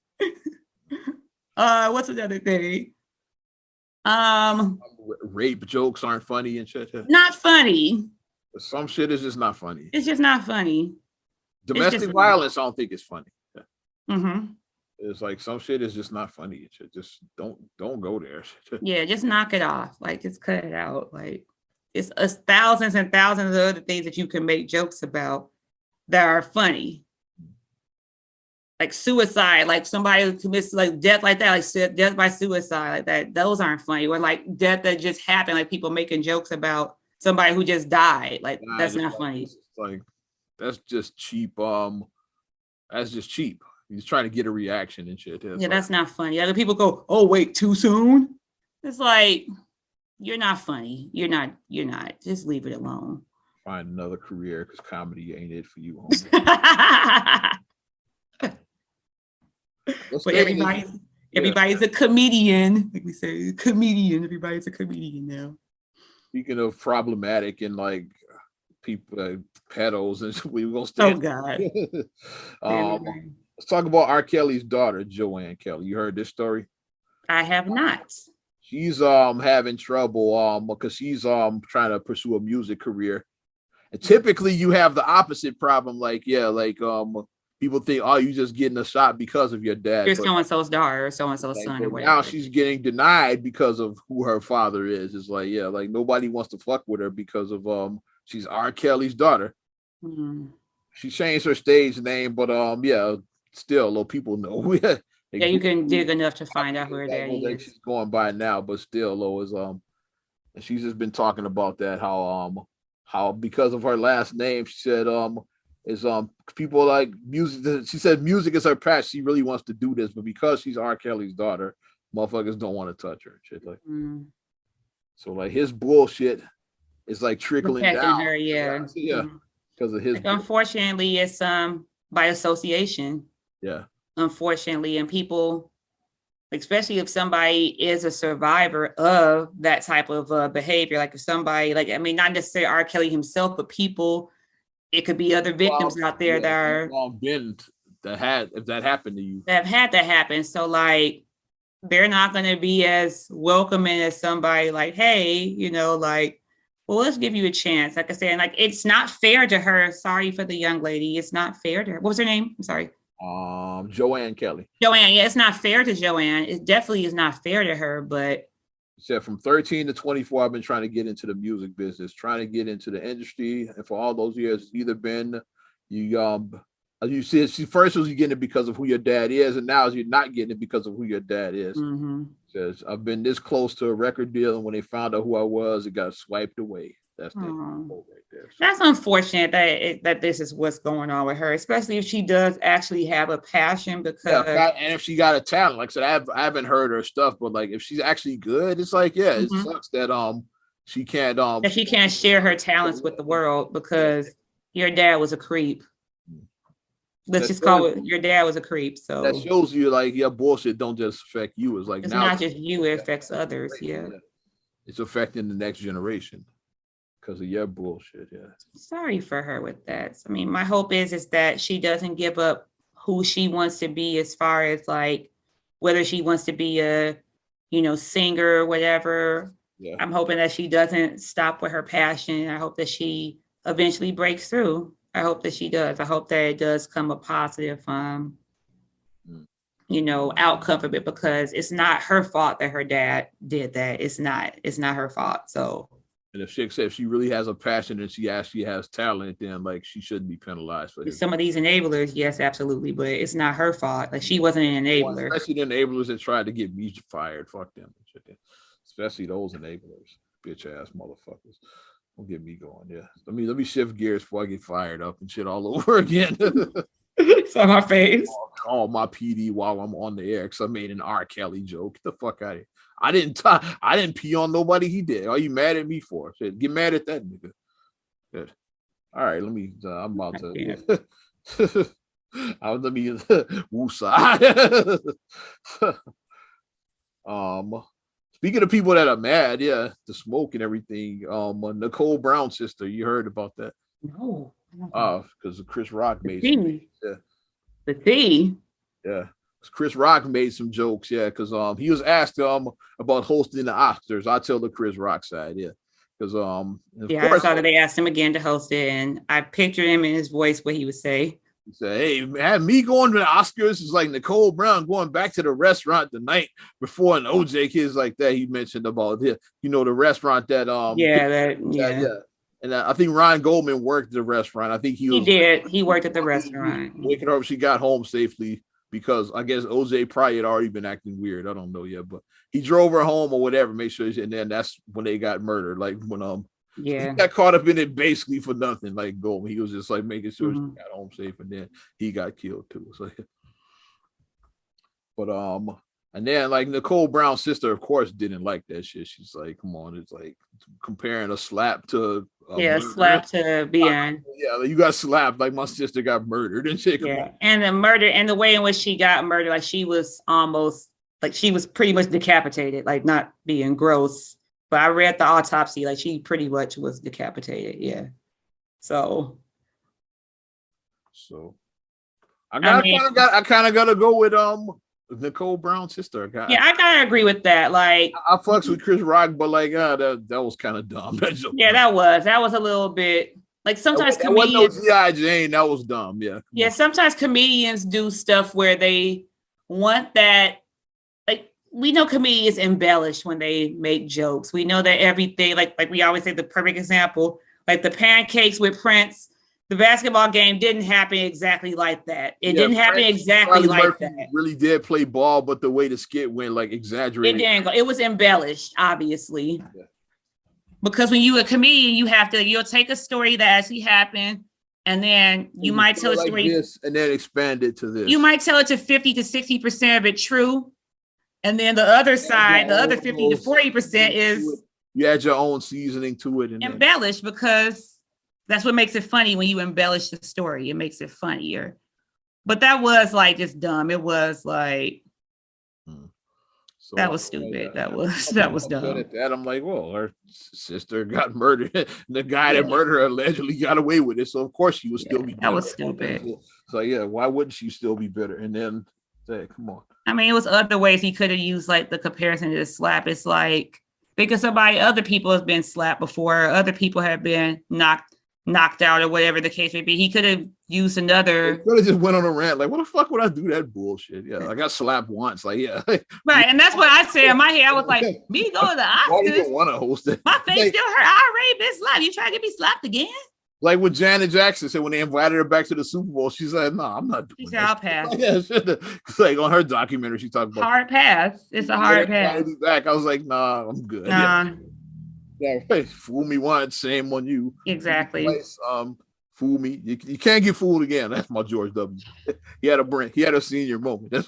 What's another thing? Rape jokes aren't funny and shit. Not funny. Some shit is just not funny. It's just not funny. Domestic violence, I don't think it's funny. Mm-hmm. It's like some shit is just not funny. It should just don't go there. Yeah, just knock it off. Like just cut it out. Like it's thousands and thousands of other things that you can make jokes about that are funny. like suicide, like somebody who commits like death like that, like death by suicide, like that. Those aren't funny. Or like death that just happened, like people making jokes about somebody who just died. Like that's not funny. Like that's just cheap. That's just cheap. He's trying to get a reaction and shit. Yeah, that's not funny. Other people go, "Oh wait, too soon." It's like you're not funny. You're not. Just leave it alone. Find another career because comedy ain't it for you. But everybody's a comedian. Like we say, comedian. Everybody's a comedian now. Speaking of problematic and like people, pedos, and we gonna stay. Oh God. Let's talk about R. Kelly's daughter, Joanne Kelly. You heard this story? I have not. She's having trouble because she's trying to pursue a music career. And typically you have the opposite problem, people think, oh, you just getting a shot because of your dad. You're so-and-so's daughter or so-and-so's son or whatever. Now she's getting denied because of who her father is. It's like, yeah, like nobody wants to fuck with her because of she's R. Kelly's daughter. Mm-hmm. She changed her stage name, but still, little people know. Yeah, you can dig enough to find out who her daddy is. She's going by now, but still, Lois, she's just been talking about that how because of her last name, she said people like music. She said music is her passion. She really wants to do this, but because she's R. Kelly's daughter, motherfuckers don't want to touch her. Shit like so, like his bullshit is like trickling down. Her, yeah, because of his. Like, unfortunately, it's by association. Yeah. Unfortunately, and people, especially if somebody is a survivor of that type of behavior, like if somebody, like, I mean, not necessarily R. Kelly himself, but people, it could be other victims out there that are if that happened to you, that have had that happen. So like, they're not going to be as welcoming as somebody like, hey, like, well, let's give you a chance. Like I said, like, it's not fair to her. Sorry for the young lady. It's not fair to her. What was her name? I'm sorry. Joanne Kelly. Joanne, yeah, it's not fair to Joanne. It definitely is not fair to her, but she said from 13 to 24, I've been trying to get into the music business, trying to get into the industry. And for all those years, it's either been you see, she first was you getting it because of who your dad is, and now you're not getting it because of who your dad is. Mm-hmm. Says I've been this close to a record deal, and when they found out who I was, it got swiped away. That's the right there. So. That's unfortunate that this is what's going on with her, especially if she does actually have a passion. Because and if she got a talent, like I said, I haven't heard her stuff, but like if she's actually good, it's like it sucks that she can't that she can't share her talents with the world because your dad was a creep. Let's just call it your dad was a creep. So that shows you like your bullshit don't just affect you. It's like it's not just you, it affects others. Yeah. It's affecting the next generation. Because of your bullshit, Sorry for her with that. I mean, my hope is that she doesn't give up who she wants to be as far as like whether she wants to be a, singer or whatever. Yeah. I'm hoping that she doesn't stop with her passion. I hope that she eventually breaks through. I hope that she does. I hope that it does come a positive, outcome of it because it's not her fault that her dad did that. It's not her fault. So. And if she really has a passion and she actually has talent, then like she shouldn't be penalized for it. Some of these enablers, yes, absolutely, but it's not her fault. Like she wasn't an enabler. Especially the enablers that tried to get me fired. Fuck them. Especially those enablers, bitch ass motherfuckers. Don't get me going. Yeah, let me shift gears before I get fired up and shit all over again. It's on my face. Call my PD while I'm on the air because I made an R. Kelly joke. Get the fuck out of here. I didn't pee on nobody. He did. Are you mad at me for? Shit, get mad at that nigga. Good. All right, let me. I'm about to. Let me. Woosah. Speaking of people that are mad, the smoke and everything. Nicole Brown's sister. You heard about that? No. Because Chris Rock made the tea. Yeah. Chris Rock made some jokes, because he was asked about hosting the Oscars. I tell the Chris Rock side, because I saw that they asked him again to host it, and I pictured him in his voice what he would say. He said, "Hey, man, me going to the Oscars is like Nicole Brown going back to the restaurant the night before an OJ kids like that." He mentioned about the restaurant that And I think Ron Goldman worked at the restaurant. I think he did. He worked at the restaurant. Waking her up, she got home safely because I guess OJ probably had already been acting weird. I don't know yet, but he drove her home or whatever, make sure. And then that's when they got murdered. Like when he got caught up in it basically for nothing. Like Goldman, he was just like making sure she got home safe, and then he got killed too. So, but and then like Nicole Brown's sister, of course, didn't like that shit. She's like, "Come on, it's like comparing a slap to slap to being you got slapped like my sister got murdered and shit." Yeah, and the murder and the way in which she got murdered, like she was almost like she was pretty much decapitated, like not being gross. But I read the autopsy, like she pretty much was decapitated. Yeah, so I kind of gotta go with Nicole Brown's sister. I gotta agree with that. Like I fucks with Chris Rock, but like that was kind of dumb. That was a little bit like sometimes comedians. G.I. Jane, that was dumb. Yeah. Sometimes comedians do stuff where they want that. Like we know comedians embellish when they make jokes. We know that everything. Like we always say the perfect example, like the pancakes with Prince. The basketball game didn't happen exactly like that. It didn't happen exactly like that. Really did play ball, but the way the skit went, like exaggerated. It didn't go. It was embellished, obviously. Yeah. Because when you're a comedian, you'll take a story that actually happened, and then you might tell a story like this, and then expand it to this. You might tell it to 50 to 60% of it true, and then the other side, the other 50 to 40% is you add your own seasoning to it and embellish because. That's what makes it funny when you embellish the story. It makes it funnier. But that was like just dumb. It was like that was stupid. That was dumb. At that, I'm like, well, her sister got murdered. The guy that murdered her allegedly got away with it. So of course she would still be bitter. That was stupid. So yeah, why wouldn't she still be bitter? And then say, come on. I mean, it was other ways he could have used like the comparison to the slap. It's like because other people have been slapped before, other people have been knocked out or whatever the case may be. He could have used another. He could have just went on a rant like, what the fuck would I do that bullshit? Yeah, I got slapped once. Like, yeah. Right, and that's what I said in my head. I was like, me going to the Oscars. Why do you want to host it? My face still hurt. I already been slapped. You trying to get me slapped again? Like what Janet Jackson said when they invited her back to the Super Bowl, she said, "No, I'm not doing that." I'll pass. It's like on her documentary, she talked about hard pass. It's a hard pass. Back, I was like, "Nah, I'm good." Nah. Yeah, right. Fool me once, same on you. Exactly. Fool me. You can't get fooled again. That's my George W. He had a senior moment.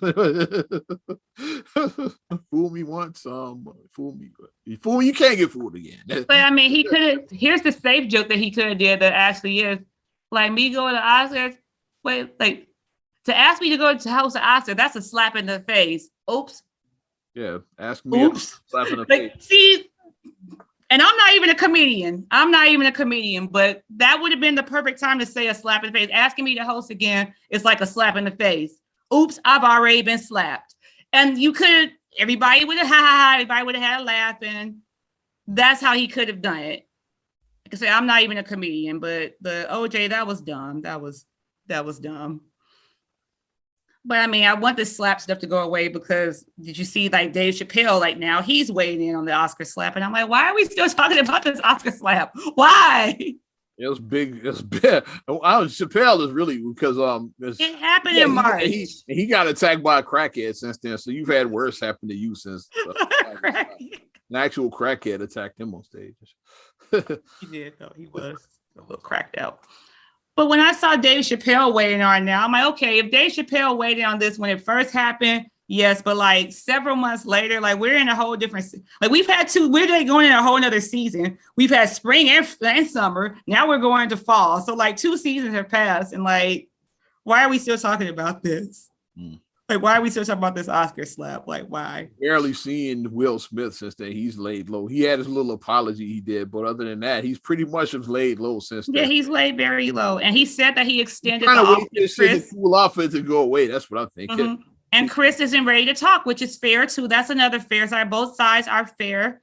Fool me once, fool me. You can't get fooled again. But I mean, he could have. Here's the safe joke that he could have did that actually is like me going to Oscars. Wait, like to ask me to go to host an Oscar, that's a slap in the face. Oops. Yeah, ask me. Oops. Slap in the face. See. And I'm not even a comedian, but that would have been the perfect time to say a slap in the face. Asking me to host again is like a slap in the face. Oops, I've already been slapped. And everybody would have everybody would have had a laugh, and that's how he could have done it. Like I said, I'm not even a comedian, but the OJ, that was dumb. That was dumb. But I mean, I want this slap stuff to go away because did you see like Dave Chappelle, like now he's weighing in on the Oscar slap. And I'm like, why are we still talking about this Oscar slap? Why? It was big. Chappelle is really because it happened in March. He got attacked by a crackhead since then. So you've had worse happen to you since an actual crackhead attacked him on stage. He did though. He was a little cracked out. But when I saw Dave Chappelle weighing on now, I'm like, okay, if Dave Chappelle weighed in on this when it first happened, yes, but like several months later, like we're in a whole different, like we're going in a whole nother season. We've had spring and summer. Now we're going to fall. So like 2 seasons have passed, and like, why are we still talking about this? Like, why are we still talking about this Oscar slap? Like, why? Barely seen Will Smith since then. He's laid low. He had his little apology he did, but other than that, he's pretty much laid low since then. Yeah, he's laid very low. And he said that he extended the offer to Chris. To cool off it to go away. That's what I'm thinking. Mm-hmm. And Chris isn't ready to talk, which is fair too. That's another fair side. Both sides are fair.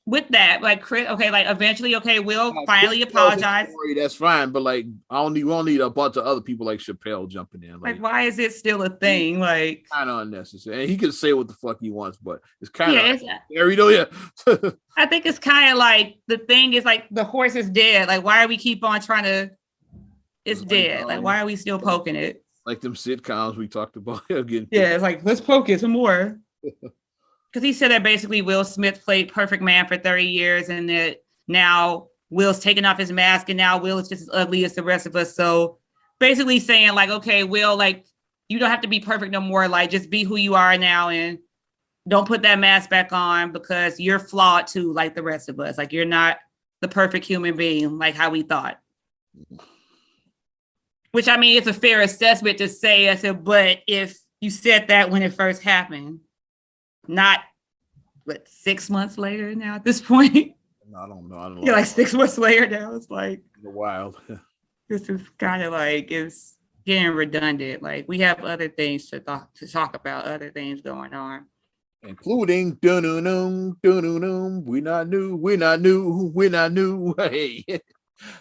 with that, like Chris, okay, like eventually, okay, Will finally Chris tells his apologize. story, that's fine, but like we don't need a bunch of other people like Chappelle jumping in. Like, why is it still a thing? Like, kind of unnecessary. And he can say what the fuck he wants, but it's kind of yeah, yeah. I think it's kind of like the thing is like the horse is dead. Like, why are we keep on trying to? It's dead. Like, why are we still poking it? Like them sitcoms we talked about again. Yeah, it's like let's poke it some more. Because he said that basically Will Smith played Perfect Man for 30 years and that now Will's taking off his mask and now Will is just as ugly as the rest of us. So basically saying like, okay, Will, like, you don't have to be perfect no more. Like, just be who you are now and don't put that mask back on because you're flawed too, like the rest of us. Like, you're not the perfect human being like how we thought. Which, I mean, it's a fair assessment to say, I said, but if you said that when it first happened, not what 6 months later now at this point. No, I don't know. Yeah, like 6 months later now. It's like wild. This is kind of like it's getting redundant. Like we have other things to talk about, other things going on. Including we not new. Hey,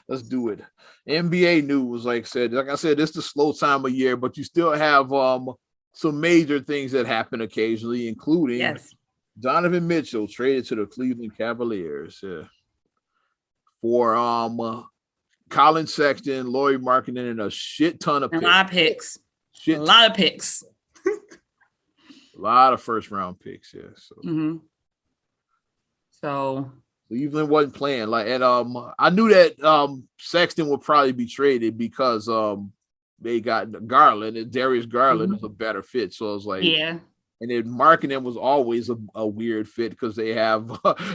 let's do it. NBA news, like I said, it's the slow time of year, but you still have some major things that happen occasionally, including Donovan Mitchell traded to the Cleveland Cavaliers for Colin Sexton, Lauri Markkanen, and a shit ton of picks. A lot of picks. A lot of picks. A lot of first round picks, yeah. So Cleveland wasn't playing like, and I knew that Sexton would probably be traded because they got Garland and Darius Garland is a better fit. So I was like, yeah. And then Markkanen was always a weird fit because they have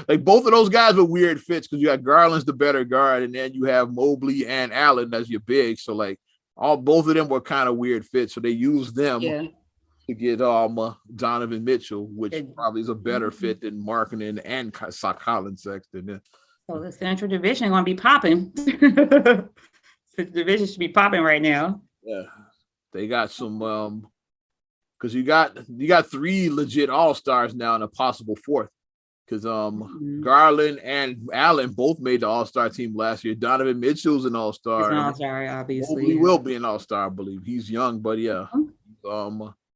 like both of those guys were weird fits because you got Garland's the better guard, and then you have Mobley and Allen as your big. So like both of them were kind of weird fits. So they used them to get Donovan Mitchell, which probably is a better fit than Markkanen and Colin Sexton. Yeah. So the Central Division going to be popping. The division should be popping right now. Yeah, they got some because you got three legit all-stars now and a possible fourth. Because Garland and Allen both made the all-star team last year. Donovan Mitchell's an all-star. He's an all-star, obviously. He will be an all-star, I believe. He's young, but yeah.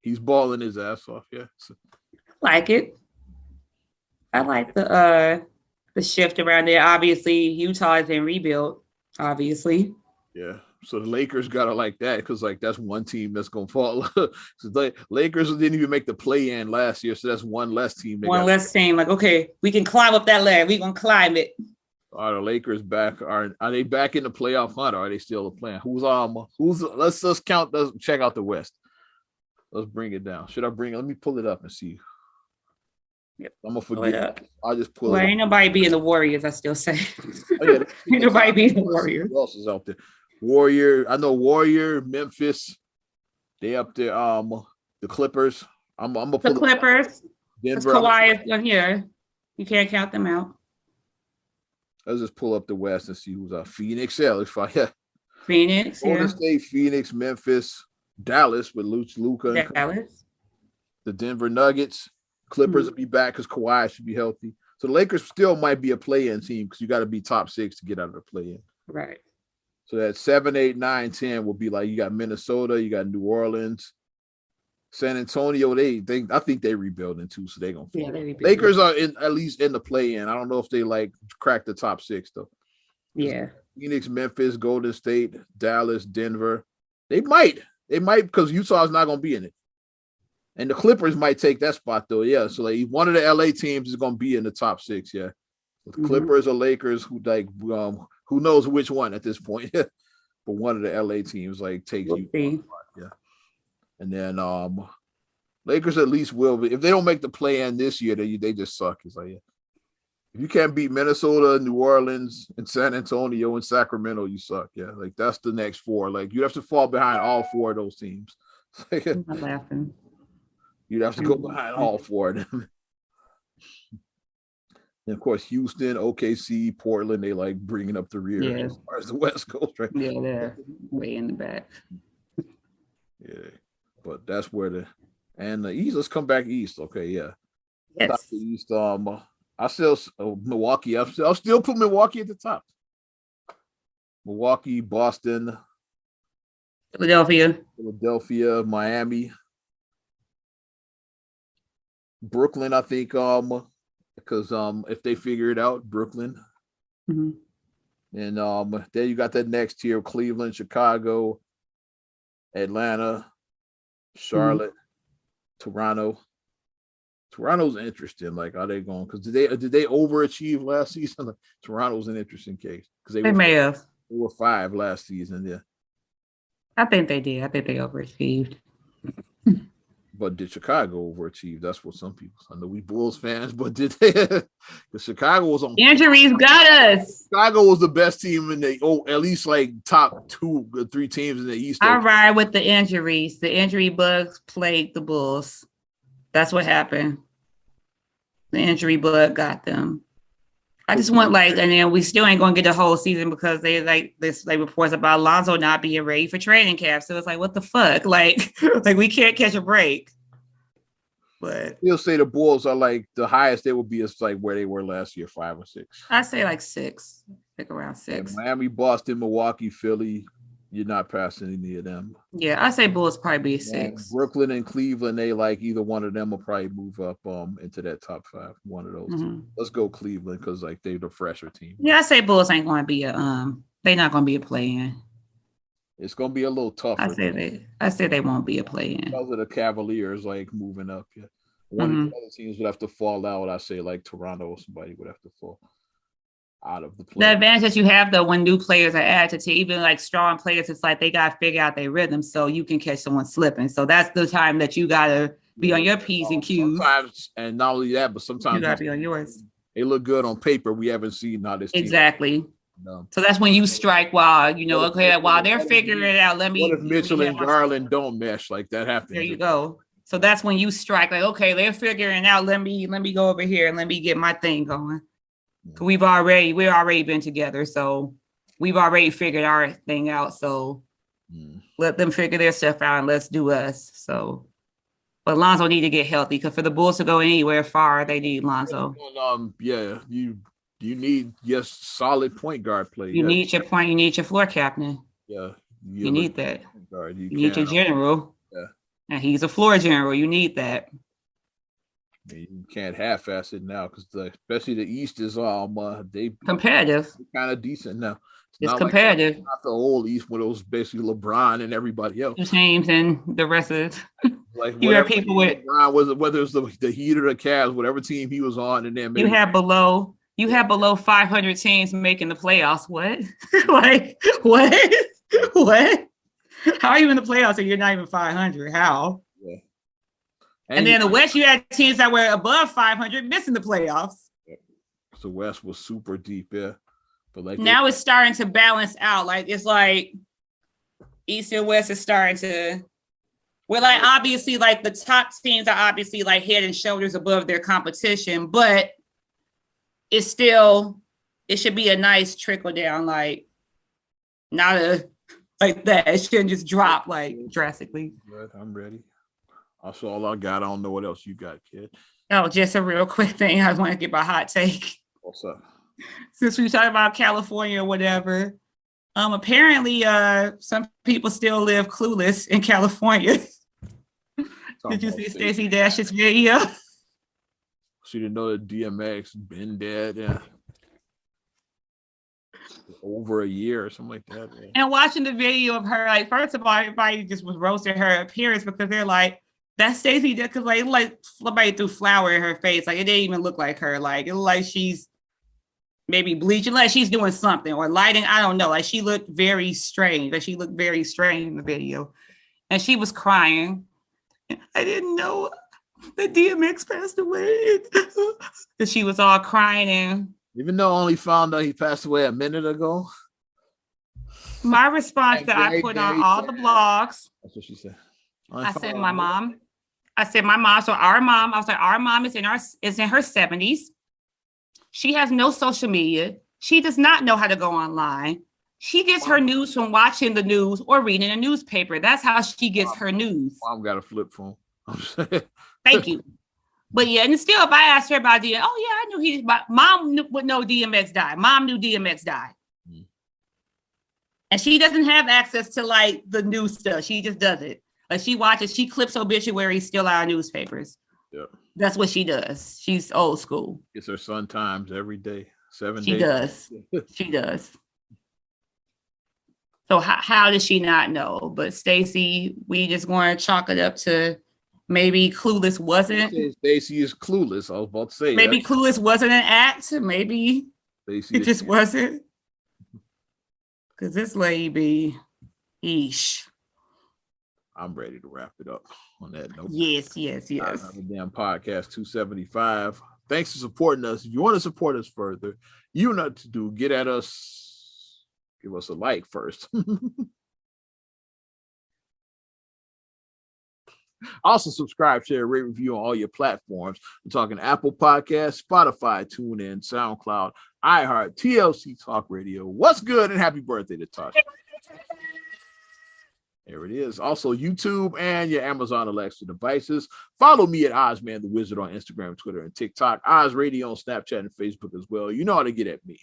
He's balling his ass off, yeah. So. Like it. I like the shift around there. Obviously, Utah is in rebuild, obviously. Yeah. So the Lakers gotta like that because like that's one team that's gonna fall. So the Lakers didn't even make the play-in last year, so that's one less team. One less team. Like, okay, we can climb up that ladder. We're gonna climb it. Are the Lakers back? Are they back in the playoff hunt? Or are they still playing? Who's let's count. Let's check out the West. Let's bring it down. Should I bring it? Let me pull it up and see. Yep. I'm gonna forget. I'll just pull it. Ain't nobody being the Warriors. I still say. Ain't nobody being the Warriors. Who else is out there? Warrior. I know Warrior, Memphis. They up there. The Clippers. I'm gonna pull the Clippers. Denver. Kawhi is on here. You can't count them out. Let's just pull up the West and see who's out. Phoenix. Yeah. Phoenix. Golden State, Phoenix, Memphis, Dallas with Luka. Dallas. The Denver Nuggets. Clippers will be back because Kawhi should be healthy. So the Lakers still might be a play-in team because you got to be top 6 to get out of the play-in. Right. So that 7, 8, 9, 10 will be like you got Minnesota, you got New Orleans, San Antonio. I think they rebuilding too, so they're gonna fall. Yeah, they Lakers are at least in the play-in. I don't know if they like crack the top 6 though. Yeah. Phoenix, Memphis, Golden State, Dallas, Denver. They might because Utah's not gonna be in it. And the Clippers might take that spot though. Yeah. So like one of the LA teams is gonna be in the top 6. Yeah. The Clippers or Lakers, who knows which one at this point. But one of the LA teams like takes you. Yeah. And then Lakers at least will be. If they don't make the play-in this year, they just suck. It's like, yeah. If you can't beat Minnesota, New Orleans, and San Antonio and Sacramento, you suck. Yeah. Like that's the next 4. Like you have to fall behind all 4 of those teams. I'm not laughing. You'd have to go behind all 4 of them. And of course, Houston, OKC, Portland, they like bringing up the rear as far as the West Coast, right? Yeah, they're way in the back. Yeah, but that's where the East. Let's come back East. Okay, yeah. Yes. The East. I still Milwaukee. I'll still put Milwaukee at the top. Milwaukee, Boston, Philadelphia, Miami, Brooklyn. I think because if they figure it out, Brooklyn. Mm-hmm. And then you got that next tier: Cleveland, Chicago, Atlanta, Charlotte, Toronto. Toronto's interesting. Like, are they going? Because did they overachieve last season? Like, Toronto's an interesting case because they may have. They were 5 last season. Yeah, I think they did. I think they overachieved. But did Chicago overachieve? That's what some people. I know we Bulls fans, but did they? Because Chicago was on injuries got us. Chicago was the best team in the at least like top 2 or 3 teams in the East. I ride with the injuries. The injury bugs plagued the Bulls. That's what happened. The injury bug got them. I just want and then we still ain't gonna get the whole season because they reports about Alonzo not being ready for training camp. So it's like, what the fuck? Like we can't catch a break. But you'll say the Bulls are like the highest they will be is like where they were last year, 5 or 6. I say like 6, like around 6. And Miami, Boston, Milwaukee, Philly. You're not passing any of them. Yeah, I say Bulls probably be 6. And Brooklyn and Cleveland, they like either one of them will probably move up into that top 5. One of those. Mm-hmm. Let's go Cleveland because like they're the fresher team. Yeah, I say Bulls ain't going to be they're not going to be a play-in. It's going to be a little tougher. I say they won't be a play-in. Because of the Cavaliers like moving up. Yeah, one of the other teams would have to fall out. I say like Toronto or somebody would have to fall out of the play. The advantage that you have though when new players are added to even like strong players, it's like they got to figure out their rhythm so you can catch someone slipping. So that's the time that you gotta be on your P's and Q's. Sometimes, and not only that, but sometimes you gotta be on yours. They look good on paper. We haven't seen how this exactly. So that's when you strike while while they're figuring it out. What if Mitchell and Garland don't mesh? Like that happens. There you go. So that's when you strike. Like, okay, they're figuring out. Let me go over here and let me get my thing going. We've already been together, so we've already figured our thing out. So let them figure their stuff out and let's do us. So, but Lonzo need to get healthy because for the Bulls to go anywhere far, they need Lonzo. Yeah, you need solid point guard play. You need your point. You need your floor captain. Yeah, you need that. Guard. You need your general. Yeah, and he's a floor general. You need that. You can't half-ass it now because especially the East is they competitive, kind of decent now. It's competitive. Like, not the old East where it was basically LeBron and everybody else. James and the rest of it. Like you have people with LeBron was whether it's the Heat or the Cavs, whatever team he was on, and then you have below 500 teams making the playoffs. What? Like what? What? How are you in the playoffs and you're not even 500? How? Yeah. And then the West, you had teams that were above 500 missing the playoffs. The West was super deep, yeah. But like now it's starting to balance out. Like it's like East and West is starting to. We're like obviously like the top teams are obviously like head and shoulders above their competition, but it should be a nice trickle down, like not like that. It shouldn't just drop like drastically. Good, I'm ready. That's all I got. I don't know what else you got, kid. Oh, just a real quick thing. I want to get my hot take. What's up? Since we talk about California or whatever, apparently some people still live clueless in California. Did you see Stacey Dash's video? She didn't know that DMX been dead. Yeah. Over a year or something like that. Yeah. And watching the video of her, like, first of all, everybody just was roasting her appearance because they're like, that's Stacey, because like somebody threw flour in her face. Like it didn't even look like her. Like it looked like she's maybe bleaching, like she's doing something or lighting. I don't know. Like she looked very strange. Like she looked very strange in the video, and she was crying. I didn't know that DMX passed away. And she was all crying, and even though I only found out he passed away a minute ago. My response that I put on all the blogs. That's what she said. I said my mom. So our mom. I was like, our mom is in her 70s. She has no social media. She does not know how to go online. She gets her news from watching the news or reading a newspaper. That's how she gets her news. Mom got a flip phone. Thank you. But yeah, and still, if I asked her about DMX, oh yeah, I knew he. Mom would know DMX died. Mom knew DMX died, and she doesn't have access to like the new stuff. She just does it. Like she watches, she clips obituaries still out of newspapers. Yeah, that's what she does. She's old school. It's her Sun Times every day, 7 She days. does. She does. So how does she not know? But Stacey, we just going to chalk it up to maybe Clueless wasn't. Stacey is clueless. I was about to say maybe that. Clueless wasn't an act. Maybe Stacey it just wasn't. Because this lady be eesh. I'm ready to wrap it up on that note. Yes. Damn podcast 275. Thanks for supporting us. If you want to support us further, you know what to do. Get at us. Give us a like first. Also, subscribe, share, rate, review on all your platforms. We're talking Apple Podcasts, Spotify, TuneIn, SoundCloud, iHeart, TLC Talk Radio. What's good and happy birthday to Tasha. There it is. Also, YouTube and your Amazon Alexa devices. Follow me at Ozman the Wizard on Instagram, Twitter, and TikTok. Oz Radio on Snapchat and Facebook as well. You know how to get at me.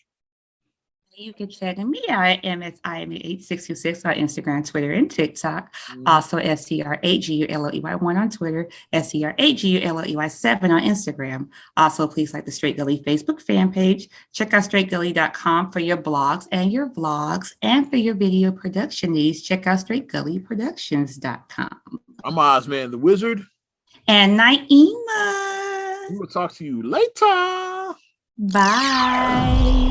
You can check me out at MSIME8626 on Instagram, Twitter, and TikTok. Also, STR8GULLEY1 on Twitter, STR8GULLEY7 on Instagram. Also, please like the Straight Gully Facebook fan page. Check out straightgully.com for your blogs and your vlogs. And for your video production needs, check out straightgullyproductions.com. I'm Ozman the Wizard. And Naima. We will talk to you later. Bye.